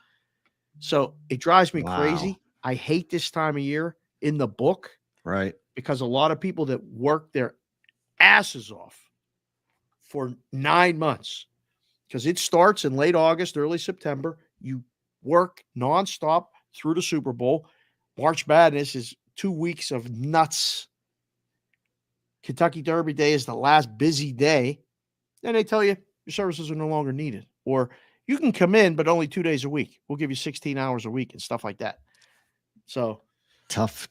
So it drives me crazy. I hate this time of year in the book. Right. Because a lot of people that work their asses off for 9 months, because it starts in late August, early September. You work nonstop through the Super Bowl. March Madness is 2 weeks of nuts. Kentucky Derby Day is the last busy day. Then they tell you your services are no longer needed. Or you can come in, but only 2 days a week. We'll give you 16 hours a week and stuff like that. So tough.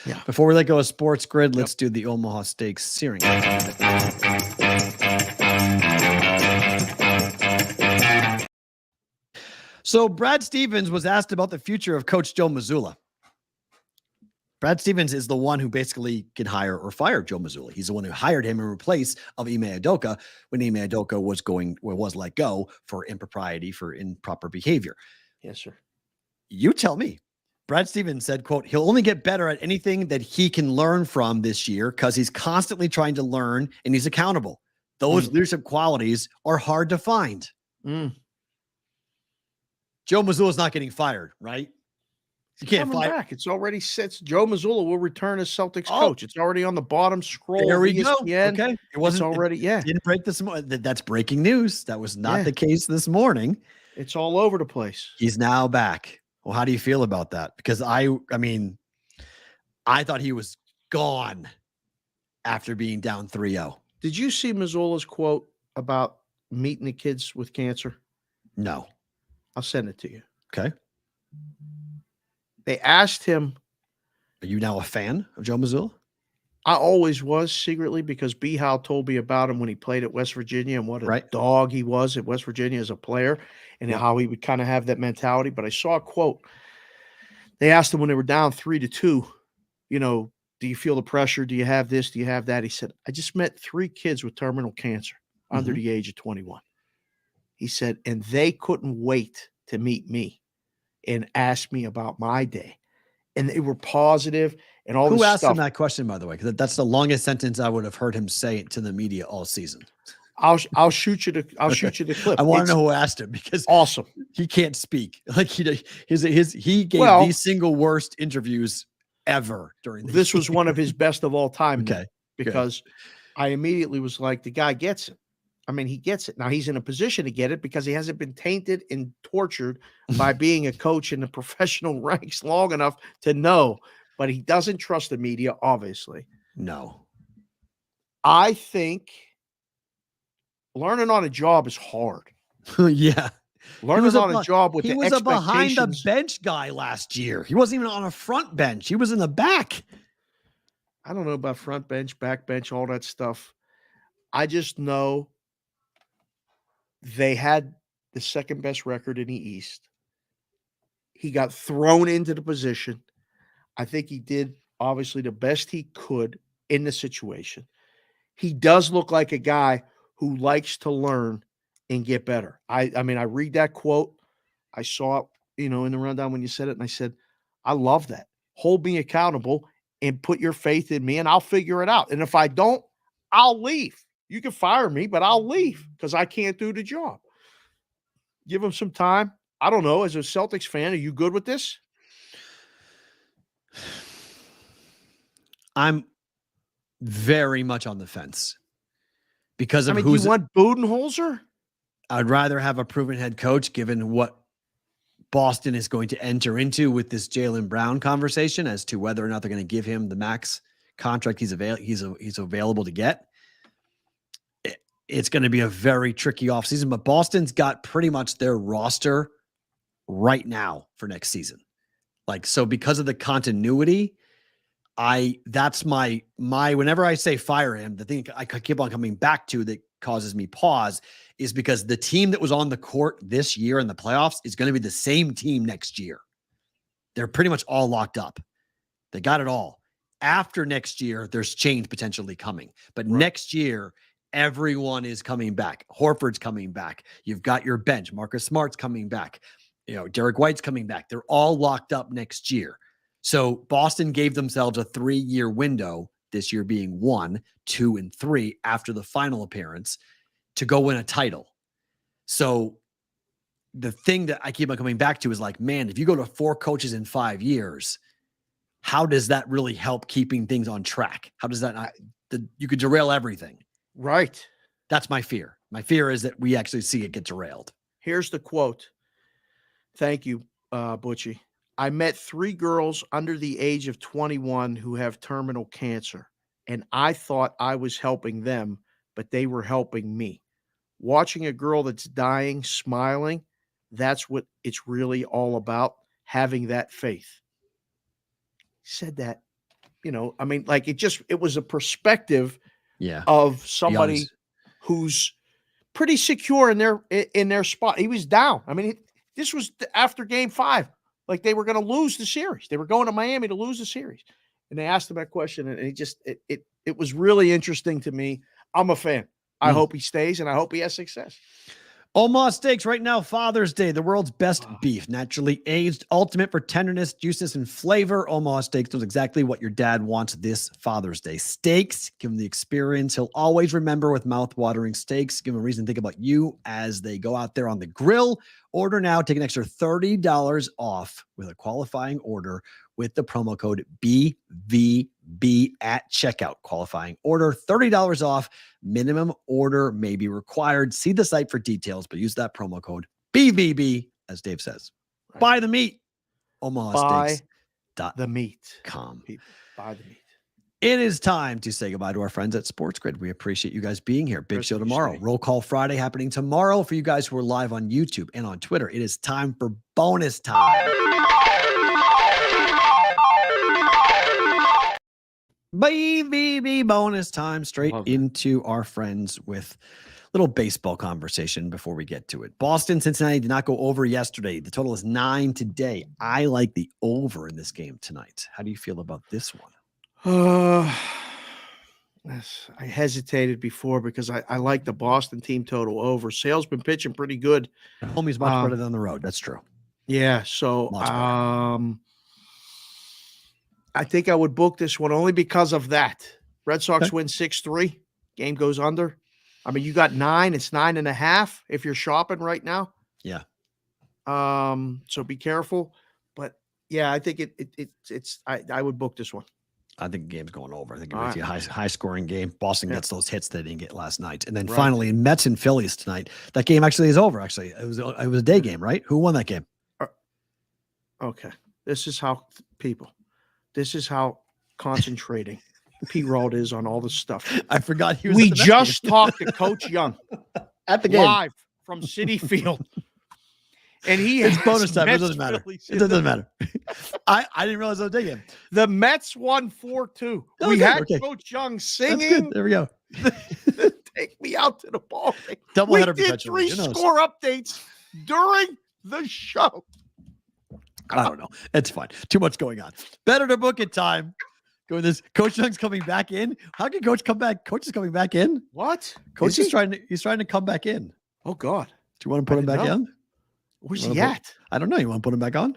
Yeah. Before we let go of Sports Grid, let's do the Omaha Steaks searing. So Brad Stevens was asked about the future of Coach Joe Mazzulla. Brad Stevens is the one who basically can hire or fire Joe Mazzulla. He's the one who hired him in place of Ime Udoka when Ime Udoka was let go for impropriety, for improper behavior. Yes, sir. You tell me. Brad Stevens said, quote, he'll only get better at anything that he can learn from this year because he's constantly trying to learn and he's accountable. Those leadership qualities are hard to find. Joe Mazzulla's not getting fired, right? You can't fire back. It's already set. Joe Mazzulla will return as Celtics coach. It's already on the bottom scroll. There we go. ESPN. Okay. It wasn't already. Didn't break this morning. That's breaking news. That was not the case this morning. It's all over the place. He's now back. Well, how do you feel about that? Because I thought he was gone after being down 3-0. Did you see Missoula's quote about meeting the kids with cancer? No. I'll send it to you. Okay. They asked him. Are you now a fan of Joe Mazzulla? I always was secretly because B. Howe told me about him when he played at West Virginia and what a dog he was at West Virginia as a player and how he would kind of have that mentality. But I saw a quote. They asked him when they were down 3-2, do you feel the pressure? Do you have this? Do you have that? He said, I just met 3 kids with terminal cancer under the age of 21. He said, and they couldn't wait to meet me and ask me about my day. And they were positive and all this stuff. Who asked him that question, by the way? Because that's the longest sentence I would have heard him say to the media all season. I'll shoot you the clip. I want to know who asked him because awesome. He can't speak. Like he gave the single worst interviews ever during this was one of his best of all time. Okay. Because I immediately was like, the guy gets it. I mean, he gets it. Now he's in a position to get it because he hasn't been tainted and tortured by being a coach in the professional ranks long enough to know, but he doesn't trust the media, obviously. No. I think learning on a job is hard. Yeah. Learning on a job with he was a behind the bench guy last year. He wasn't even on a front bench. He was in the back. I don't know about front bench, back bench, all that stuff. I just know they had the second best record in the East. He got thrown into the position. I think he did obviously the best he could in the situation. He does look like a guy who likes to learn and get better. I mean, I read that quote. I saw it, in the rundown when you said it, and I said, I love that. Hold me accountable and put your faith in me, and I'll figure it out. And if I don't, I'll leave. You can fire me, but I'll leave because I can't do the job. Give him some time. I don't know. As a Celtics fan, are you good with this? I'm very much on the fence because of do you want Budenholzer? I'd rather have a proven head coach given what Boston is going to enter into with this Jaylen Brown conversation as to whether or not they're going to give him the max contract he's available to get. It's going to be a very tricky offseason, but Boston's got pretty much their roster right now for next season. So because of the continuity, that's my whenever I say fire him, the thing I keep on coming back to that causes me pause is because the team that was on the court this year in the playoffs is going to be the same team next year. They're pretty much all locked up. They got it all. After next year, there's change potentially coming. But next year, everyone is coming back. Horford's coming back. You've got your bench. Marcus Smart's coming back. Derek White's coming back. They're all locked up next year. So Boston gave themselves a 3-year window, this year being 1, 2, and 3 after the final appearance to go win a title. So the thing that I keep on coming back to is man, if you go to 4 coaches in 5 years, how does that really help keeping things on track? How does that not, you could derail everything. Right. That's my fear. My fear is that we actually see it get derailed. Here's the quote. Thank you, Butchie. I met 3 girls under the age of 21 who have terminal cancer, and I thought I was helping them, but they were helping me. Watching a girl that's dying, smiling, that's what it's really all about, having that faith. He said that, it was a perspective of somebody who's pretty secure in their spot. He was down. This was after game 5. They were going to lose the series. They were going to Miami to lose the series. And they asked him that question, and it was really interesting to me. I'm a fan. I hope he stays, and I hope he has success. Omaha Steaks right now, Father's Day, the world's best beef, naturally aged, ultimate for tenderness, juiciness, and flavor. Omaha Steaks knows exactly what your dad wants this Father's Day. Steaks, give him the experience he'll always remember with mouth-watering steaks. Give him a reason to think about you as they go out there on the grill. Order now, take an extra $30 off with a qualifying order with the promo code BVB at checkout. Qualifying order, $30 off. Minimum order may be required. See the site for details, but use that promo code BVB, as Dave says. Right. Buy the meat. Omaha Steaks. The meat. Com. People, buy the meat. It is time to say goodbye to our friends at Sports Grid. We appreciate you guys being here. Big show tomorrow. Roll Call Friday happening tomorrow for you guys who are live on YouTube and on Twitter. It is time for bonus time. Baby bonus time. Straight into our friends with little baseball conversation before we get to it. Boston, Cincinnati did not go over yesterday. The total is 9 today. I like the over in this game tonight. How do you feel about this one? Yes, I hesitated before because I like the Boston team total over. Sale's been pitching pretty good. Homie's much better than the road. That's true. Yeah, so I think I would book this one only because of that. Red Sox win 6-3. Game goes under. I mean, you got 9. It's 9.5 if you're shopping right now. Yeah. So be careful. But yeah, I think I would book this one. I think the game's going over. I think it's a high scoring game. Boston gets those hits they didn't get last night. And then finally, Mets and Phillies tonight. That game actually is over, actually. It was a day game, right? Who won that game? Okay. This is how concentrating Perrault is on all this stuff. I forgot he was We just talked to Coach Young at the game live from Citi Field. And it's bonus time. It doesn't matter. It doesn't matter. I didn't realize it was a day game. The Mets won 4-2. We had Coach Young singing. There we go. Take me out to the ball game. Doubleheader We did 3 score updates during the show. I don't know. It's fine. Too much going on. Better to book it time. Going this. Coach Young's coming back in. How can Coach come back? Coach is coming back in. What? Coach is trying to come back in. Oh God. Do you want to put him back in? Where's he at? I don't know. You want to put him back on?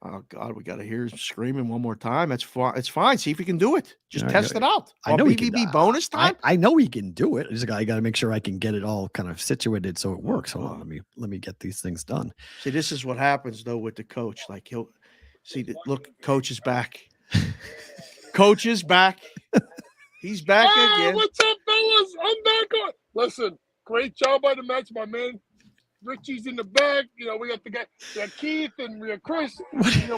Oh God, we got to hear him screaming one more time. That's fine. It's fine. See if he can do it. Just test it out. I know BBB bonus time. I know he can do it. I got to make sure I can get it all kind of situated so it works. Hold on. Let me get these things done. See, this is what happens though with the coach. Like he'll see. Look, coach is back. Coach is back. He's back again. What's up, fellas? I'm back on. Listen, great job by the Mets, my man. Richie's in the back. You know, we got Keith and we got Chris. You know,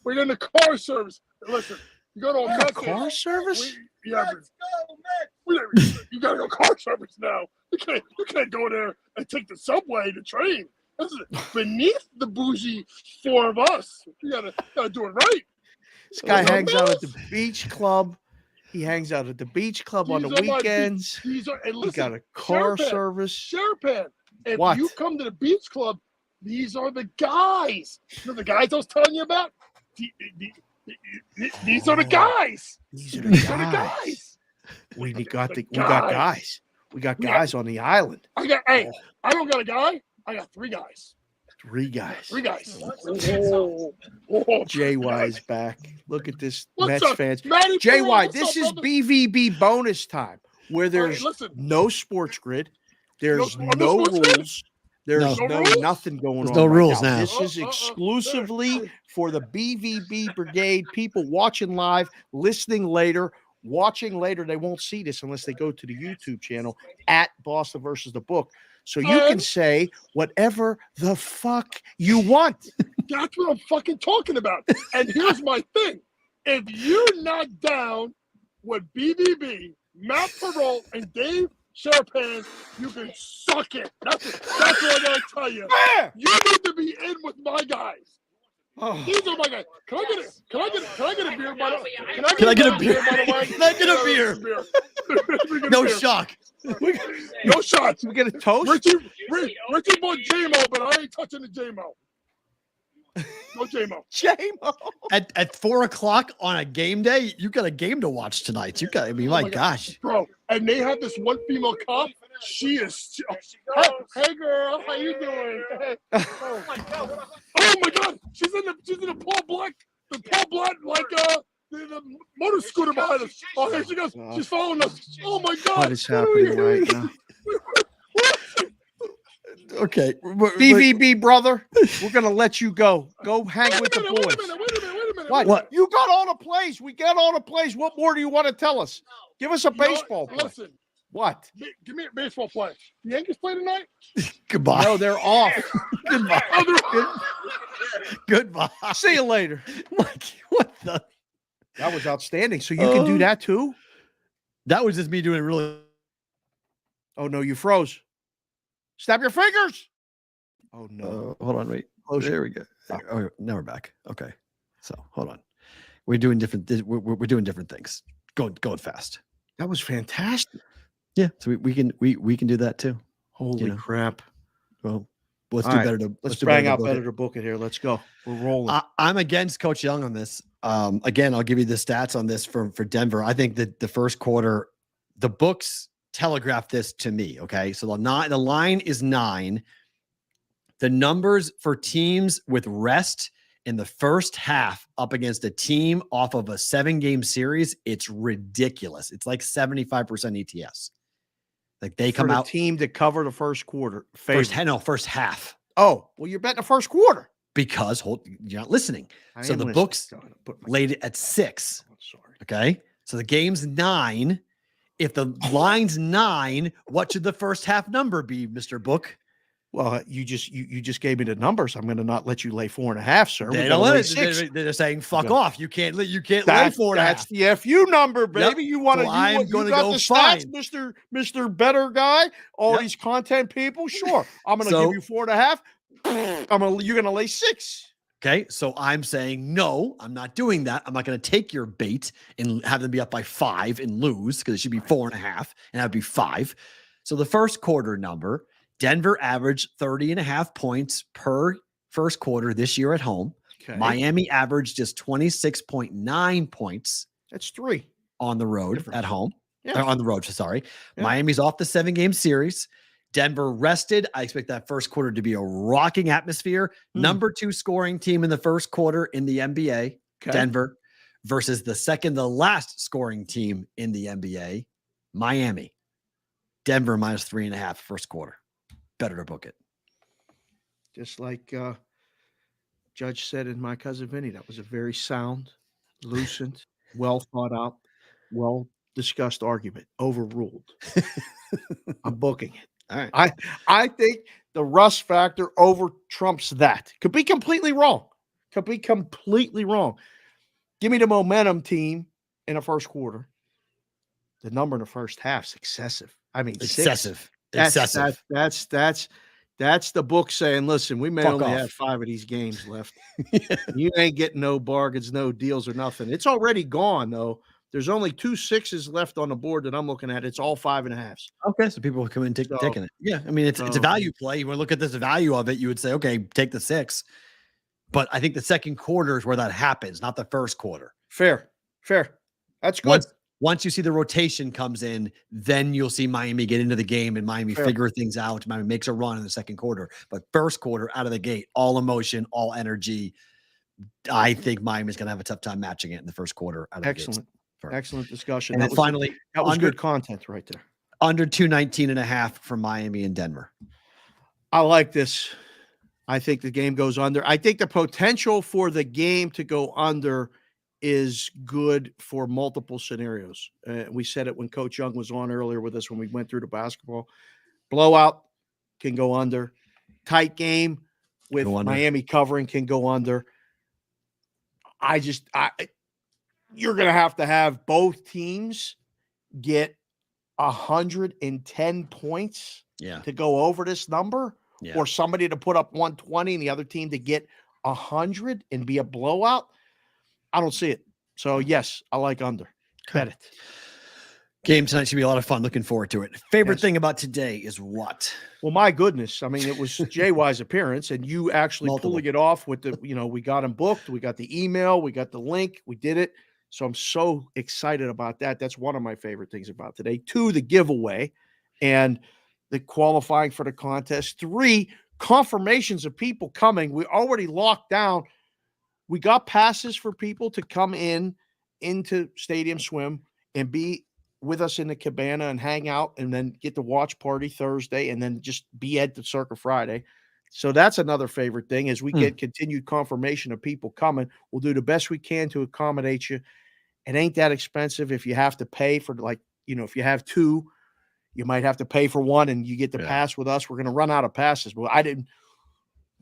we're in the car service. Listen, you go to a Mets car service. You got to go car service now. You can't go there and take the subway, the train. This is beneath the bougie 4 of us. You gotta do it right. This guy hangs out at the beach club. He hangs out at the beach club on the weekends. He got a car service. Sharapan. If you come to the beach club, these are the guys. You know the guys I was telling you about? These are the guys. These are the guys. We got guys. We got guys on the island. I don't got a guy. I got 3 guys. 3 guys. 3 guys. JY's back. Look at this, What's Mets up, fans. Matty JY, Perrault, this is BVB bonus time where there's no sports grid. There's no rules. There's nothing going on. There's no rules now. This is exclusively for the BVB Brigade. People watching live, listening later, watching later. They won't see this unless they go to the YouTube channel at Boston versus the Book. So you can say whatever the fuck you want. That's what I'm fucking talking about. And here's my thing. If you're not down with BBB, Matt Perrault, and Dave Sharapan, you can suck it. That's what I gotta tell you. You need to be in with my guys. These are my guys. Can I get a beer? By the way? Can I get a beer? Can I get a beer? No shock. No shots. We get a toast. Richie bought J-Mo, but I ain't touching the J-Mo. No J-Mo. J-Mo. At 4:00 on a game day, you got a game to watch tonight. My gosh. Bro, and they have this one female cop. She is. Hey girl, how you doing? Oh my God, she's in the Paul Black, the motor scooter behind us. Oh, here she goes. She's following us. Oh my God. What is happening right now? Okay. BVB, brother, we're going to let you go. Go hang with the boys. Wait a minute. What? You got all the plays. We got all the plays. What more do you want to tell us? Give us a baseball play. Listen. What? Give me a baseball play. The Yankees play tonight? Goodbye. No, they're off. Goodbye. Goodbye. See you later. What the? That was outstanding. So you can do that too? That was just me doing it really. Oh, no, you froze. Snap your fingers. Oh, no. Hold on, wait. Close There we go. Oh, now we're back. Okay. So hold on. We're doing different. We're doing different things. Going fast. That was fantastic. Yeah. So we can do that too. Holy crap. Well, let's All do right. better to Let's do bang better out to book better it. to book it here. Let's go. We're rolling. I'm against Coach Young on this. Again, I'll give you the stats on this for Denver. I think that the first quarter, the books telegraph this to me. Okay. So the line is 9. The numbers for teams with rest in the first half up against a team off of a 7-game series, it's ridiculous. It's like 75% ETS. Like they come out team to cover the first quarter. first half. Oh, well, you're betting the first quarter. Because you're not listening. So the books laid it at 6. Sorry. Okay. So the game's 9. If the line's 9, what should the first half number be, Mr. Book? Well, you just gave me the numbers. I'm going to not let you lay 4.5, sir. They don't let it. They're saying fuck off. You can't lay 4.5. That's the FU number, baby. Yep. You want to? So I'm going to got go the fine, stats, Mr. Better Guy. All these content people. Sure, I'm going to give you 4.5. You're going to lay 6. Okay, so I'm saying no. I'm not doing that. I'm not going to take your bait and have them be up by 5 and lose because it should be 4.5, and that'd be 5. So the first quarter number. Denver averaged 30.5 points per first quarter this year at home. Okay. Miami averaged just 26.9 points. That's 3 on the road at home. Yeah. On the road, sorry. Yeah. Miami's off the 7-game series. Denver rested. I expect that first quarter to be a rocking atmosphere. Number 2 scoring team in the first quarter in the NBA, Denver, versus the second to last scoring team in the NBA, Miami. Denver minus 3.5 first quarter. Better to book it. Just like Judge said in My Cousin Vinny, that was a very sound, lucid, well thought out, well discussed argument. Overruled. I'm booking it. All right. I think the rust factor over trumps that. Could be completely wrong. Give me the momentum team in the first quarter. The number in the first half is excessive. I mean, excessive. 6. That's the book saying, listen, we may only have 5 of these games left. You ain't getting no bargains, no deals or nothing. It's already gone, though. There's only 2 6s left on the board that I'm looking at. It's all 5.5s. Okay, so people will come in taking it. Yeah, I mean, it's a value play. You want to look at this value of it, you would say, okay, take the 6. But I think the second quarter is where that happens, not the first quarter. Fair. That's good. Once you see the rotation comes in, then you'll see Miami get into the game and Miami figure things out. Miami makes a run in the second quarter. But first quarter, out of the gate, all emotion, all energy. I think Miami's going to have a tough time matching it in the first quarter. Excellent discussion. And then finally, that was good content right there. Under 219.5 for Miami and Denver. I like this. I think the game goes under. I think the potential for the game to go under is good for multiple scenarios. We said it when Coach Young was on earlier with us when we went through the basketball. Blowout can go under. Tight game with Miami covering can go under. You're going to have both teams get 110 points to go over this number, or somebody to put up 120 and the other team to get 100 and be a blowout. I don't see it. So, yes, I like under. Bet it. Game tonight should be a lot of fun. Looking forward to it. Favorite thing about today is what? Well, my goodness. I mean, it was JY's appearance, and you actually pulling it off with the, we got him booked. We got the email. We got the link. We did it. So I'm so excited about that. That's one of my favorite things about today. 2, the giveaway and the qualifying for the contest. 3, confirmations of people coming. We already locked down. We got passes for people to come into Stadium Swim and be with us in the cabana and hang out and then get the watch party Thursday and then just be at the Circa Friday. So that's another favorite thing as we get continued confirmation of people coming. We'll do the best we can to accommodate you. It ain't that expensive if you have to pay for if you have 2, you might have to pay for 1 and you get the pass with us. We're going to run out of passes. But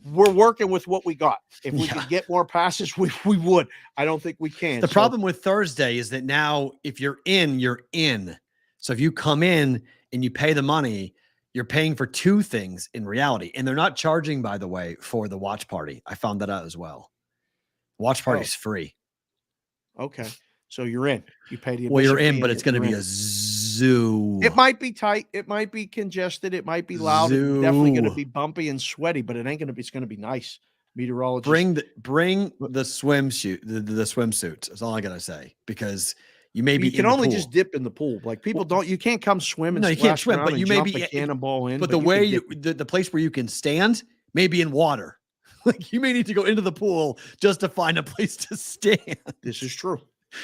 we're working with what we got. If we Yeah. could get more passes, we would. I don't think we can. The problem with Thursday is that now if you're in, you're in. So if you come in and you pay the money, you're paying for two things in reality. And they're not charging, by the way, for the watch party. I found that out as well. Watch party is free. Okay. So you're in. You pay the Well, you're admission in, fee but and it's going to be you're a in. zoo. It might be tight. It might be congested. It might be loud. It's definitely going to Zoo. be bumpy and sweaty, but it ain't going to be. It's going to be nice. Meteorologist. Bring the swimsuit. The swimsuits. That's all I gotta say, because you may be. You can in the only pool. just dip in the pool. Like people don't. You can't come swim. And No, you can't splash swim, around but and you may jump be a cannonball in. But the way you, can the place where you can stand may be in water. Like you may need to go into the pool just to find a place to stand. This is true.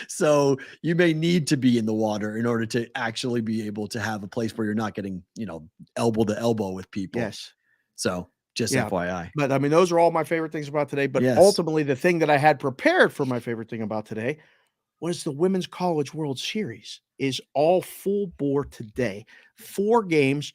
So you may need to be in the water in order to actually be able to have a place where you're not getting, elbow to elbow with people. Yes. So just Yeah. FYI. But I mean, those are all my favorite things about today. But Yes. ultimately, the thing that I had prepared for my favorite thing about today was the Women's College World Series is all full bore today. 4 games.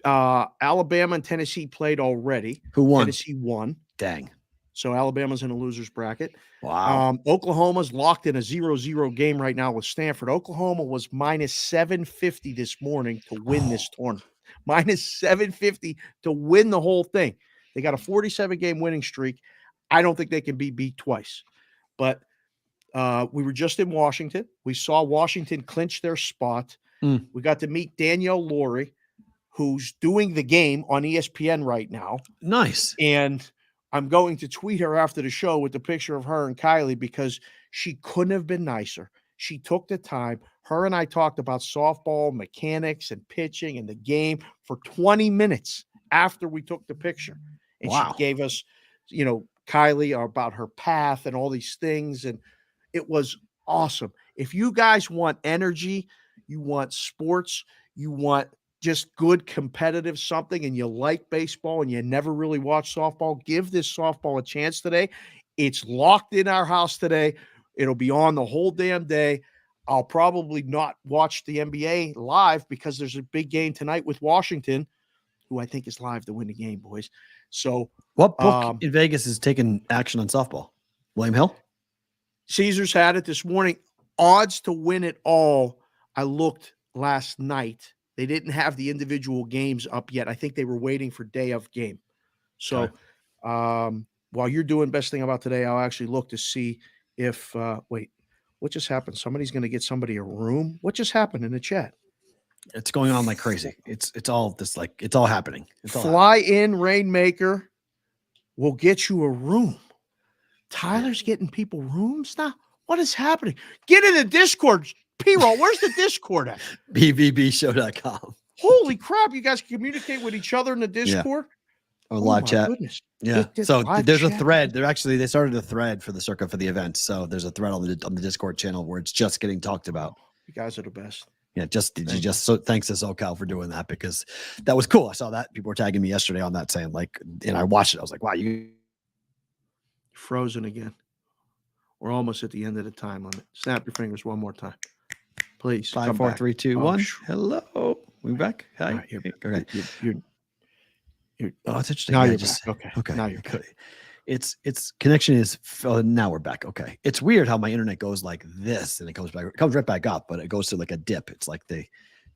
Alabama and Tennessee played already. Who won? Tennessee won. Dang. So Alabama's in a loser's bracket. Wow. Oklahoma's locked in a 0-0 game right now with Stanford. Oklahoma was minus 750 this morning to win this tournament. Minus 750 to win the whole thing. They got a 47-game winning streak. I don't think they can be beat twice. But we were just in Washington. We saw Washington clinch their spot. We got to meet Danielle Laurie, who's doing the game on ESPN right now. Nice. And I'm going to tweet her after the show with the picture of her and Kylie because she couldn't have been nicer. She took the time. Her and I talked about softball mechanics and pitching and the game for 20 minutes after we took the picture. And Wow. she gave us, Kylie about her path and all these things. And it was awesome. If you guys want energy, you want sports, you want just good competitive something, and you like baseball and you never really watch softball, give this softball a chance today. It's locked in our house today. It'll be on the whole damn day. I'll probably not watch the NBA live because there's a big game tonight with Washington, who I think is live to win the game, boys. So What book in Vegas is taking action on softball? William Hill? Caesars had it this morning. Odds to win it all. I looked last night. They didn't have the individual games up yet. I think they were waiting for day of game. So while you're doing best thing about today, I'll actually look to see if wait, what just happened? Somebody's going to get somebody a room. What just happened in the chat? It's going on like crazy. It's all this it's all happening. It's all Fly in Rainmaker will get you a room. Tyler's getting people rooms now. What is happening? Get in the Discord. Perrault, where's the Discord at? bvbshow.com. Holy crap. You guys can communicate with each other in the Discord? Or live my chat. Goodness. Yeah. This So live there's a chat. thread. They started a thread for the circa for the event. So there's a thread on the Discord channel where it's just getting talked about. You guys are the best. Yeah, so thanks to SoCal for doing that, because that was cool. I saw that people were tagging me yesterday on that saying and I watched it. I was like, wow, you Frozen again. We're almost at the end of the time limit. Snap your fingers one more time. Please. 5, 4, 3, 2, 1. sh- Hello. We back? Hi. All right, you're, Okay. you're, Oh, that's interesting. now Yeah, you're back. Okay. Now you're back. It's connection is now we're back. Okay. It's weird how my internet goes like this and it comes right back up, but it goes to like a dip. It's like they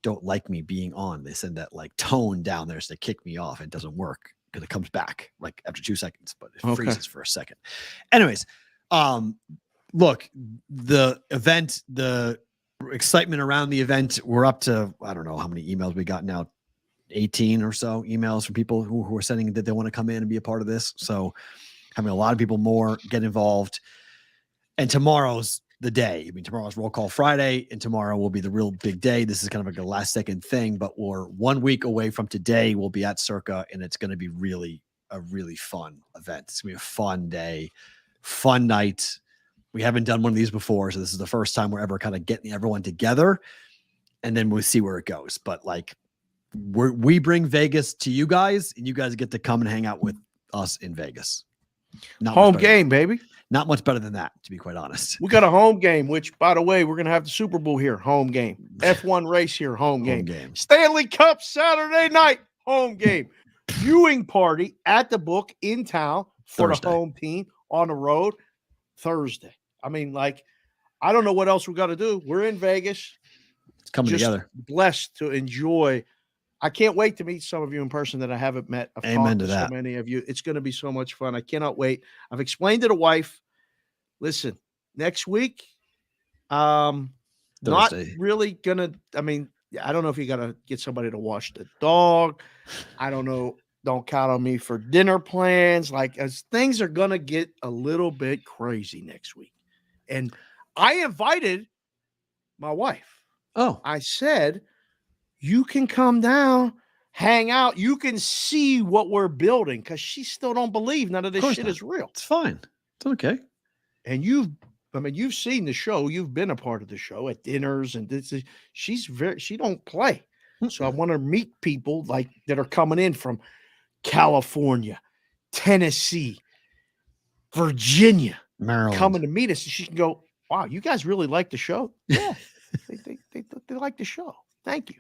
don't like me being on. They send that like tone down there so they kick me off. It doesn't work because it comes back like after 2 seconds, but it freezes for a second. Anyways, look, the event, the excitement around the event, we're up to, I don't know how many emails we got now, 18 or so emails from people who are sending that they want to come in and be a part of this. So having a lot of people more get involved. And tomorrow's the day. I mean, tomorrow's Roll Call Friday, and tomorrow will be the real big day. This is kind of like a last second thing, but we're 1 week away from today. We'll be at Circa, and it's going to be a really fun event. It's going to be a fun day, fun night. We haven't done one of these before, so this is the first time we're ever kind of getting everyone together, and then we'll see where it goes. But we bring Vegas to you guys, and you guys get to come and hang out with us in Vegas. Home game, baby. Not much better than that, to be quite honest. We got a home game, which, by the way, we're going to have the Super Bowl here. Home game. F1 race here. Home game. game. Stanley Cup Saturday night. Home game. viewing party at the book in town for Thursday. the home team on the road Thursday. I mean, like, I don't know what else we got to do. We're in Vegas. It's coming Just together. blessed to enjoy. I can't wait to meet some of you in person that I haven't met. I've Amen talked to to that. so many of you. It's going to be so much fun. I cannot wait. I've explained to the wife, listen, next week, not Thursday. really going to, I mean, I don't know if you got to get somebody to wash the dog. I don't know. Don't count on me for dinner plans. Like, as things are going to get a little bit crazy next week. And I invited my wife. Oh, I said, you can come down, hang out. You can see what we're building, because she still don't believe none of this course shit not. is real. it's fine. It's okay. And you've seen the show. You've been a part of the show at dinners, and she don't play. So I want to meet people like that are coming in from California, Tennessee, Virginia, Maryland. coming to meet us. And she can go, wow, you guys really like the show? Yeah, they like the show. Thank you.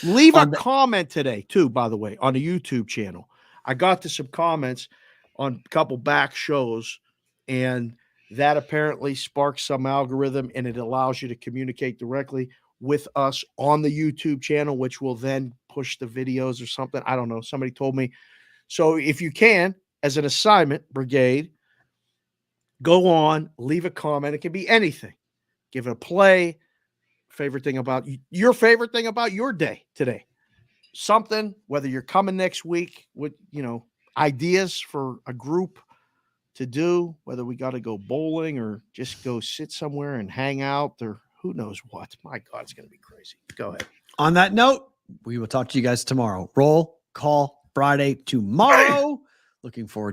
Leave a comment today, too, by the way, on the YouTube channel. I got to some comments on a couple back shows, and that apparently sparks some algorithm, and it allows you to communicate directly with us on the YouTube channel, which will then push the videos or something. I don't know. Somebody told me. So if you can, as an assignment, Brigade, go on, leave a comment. It can be anything. Give it a play. Favorite thing about your favorite thing about your day today. Something, whether you're coming next week with, ideas for a group to do, whether we got to go bowling or just go sit somewhere and hang out, or who knows what. My God, it's going to be crazy. Go ahead. On that note, we will talk to you guys tomorrow. Roll Call Friday tomorrow. Looking forward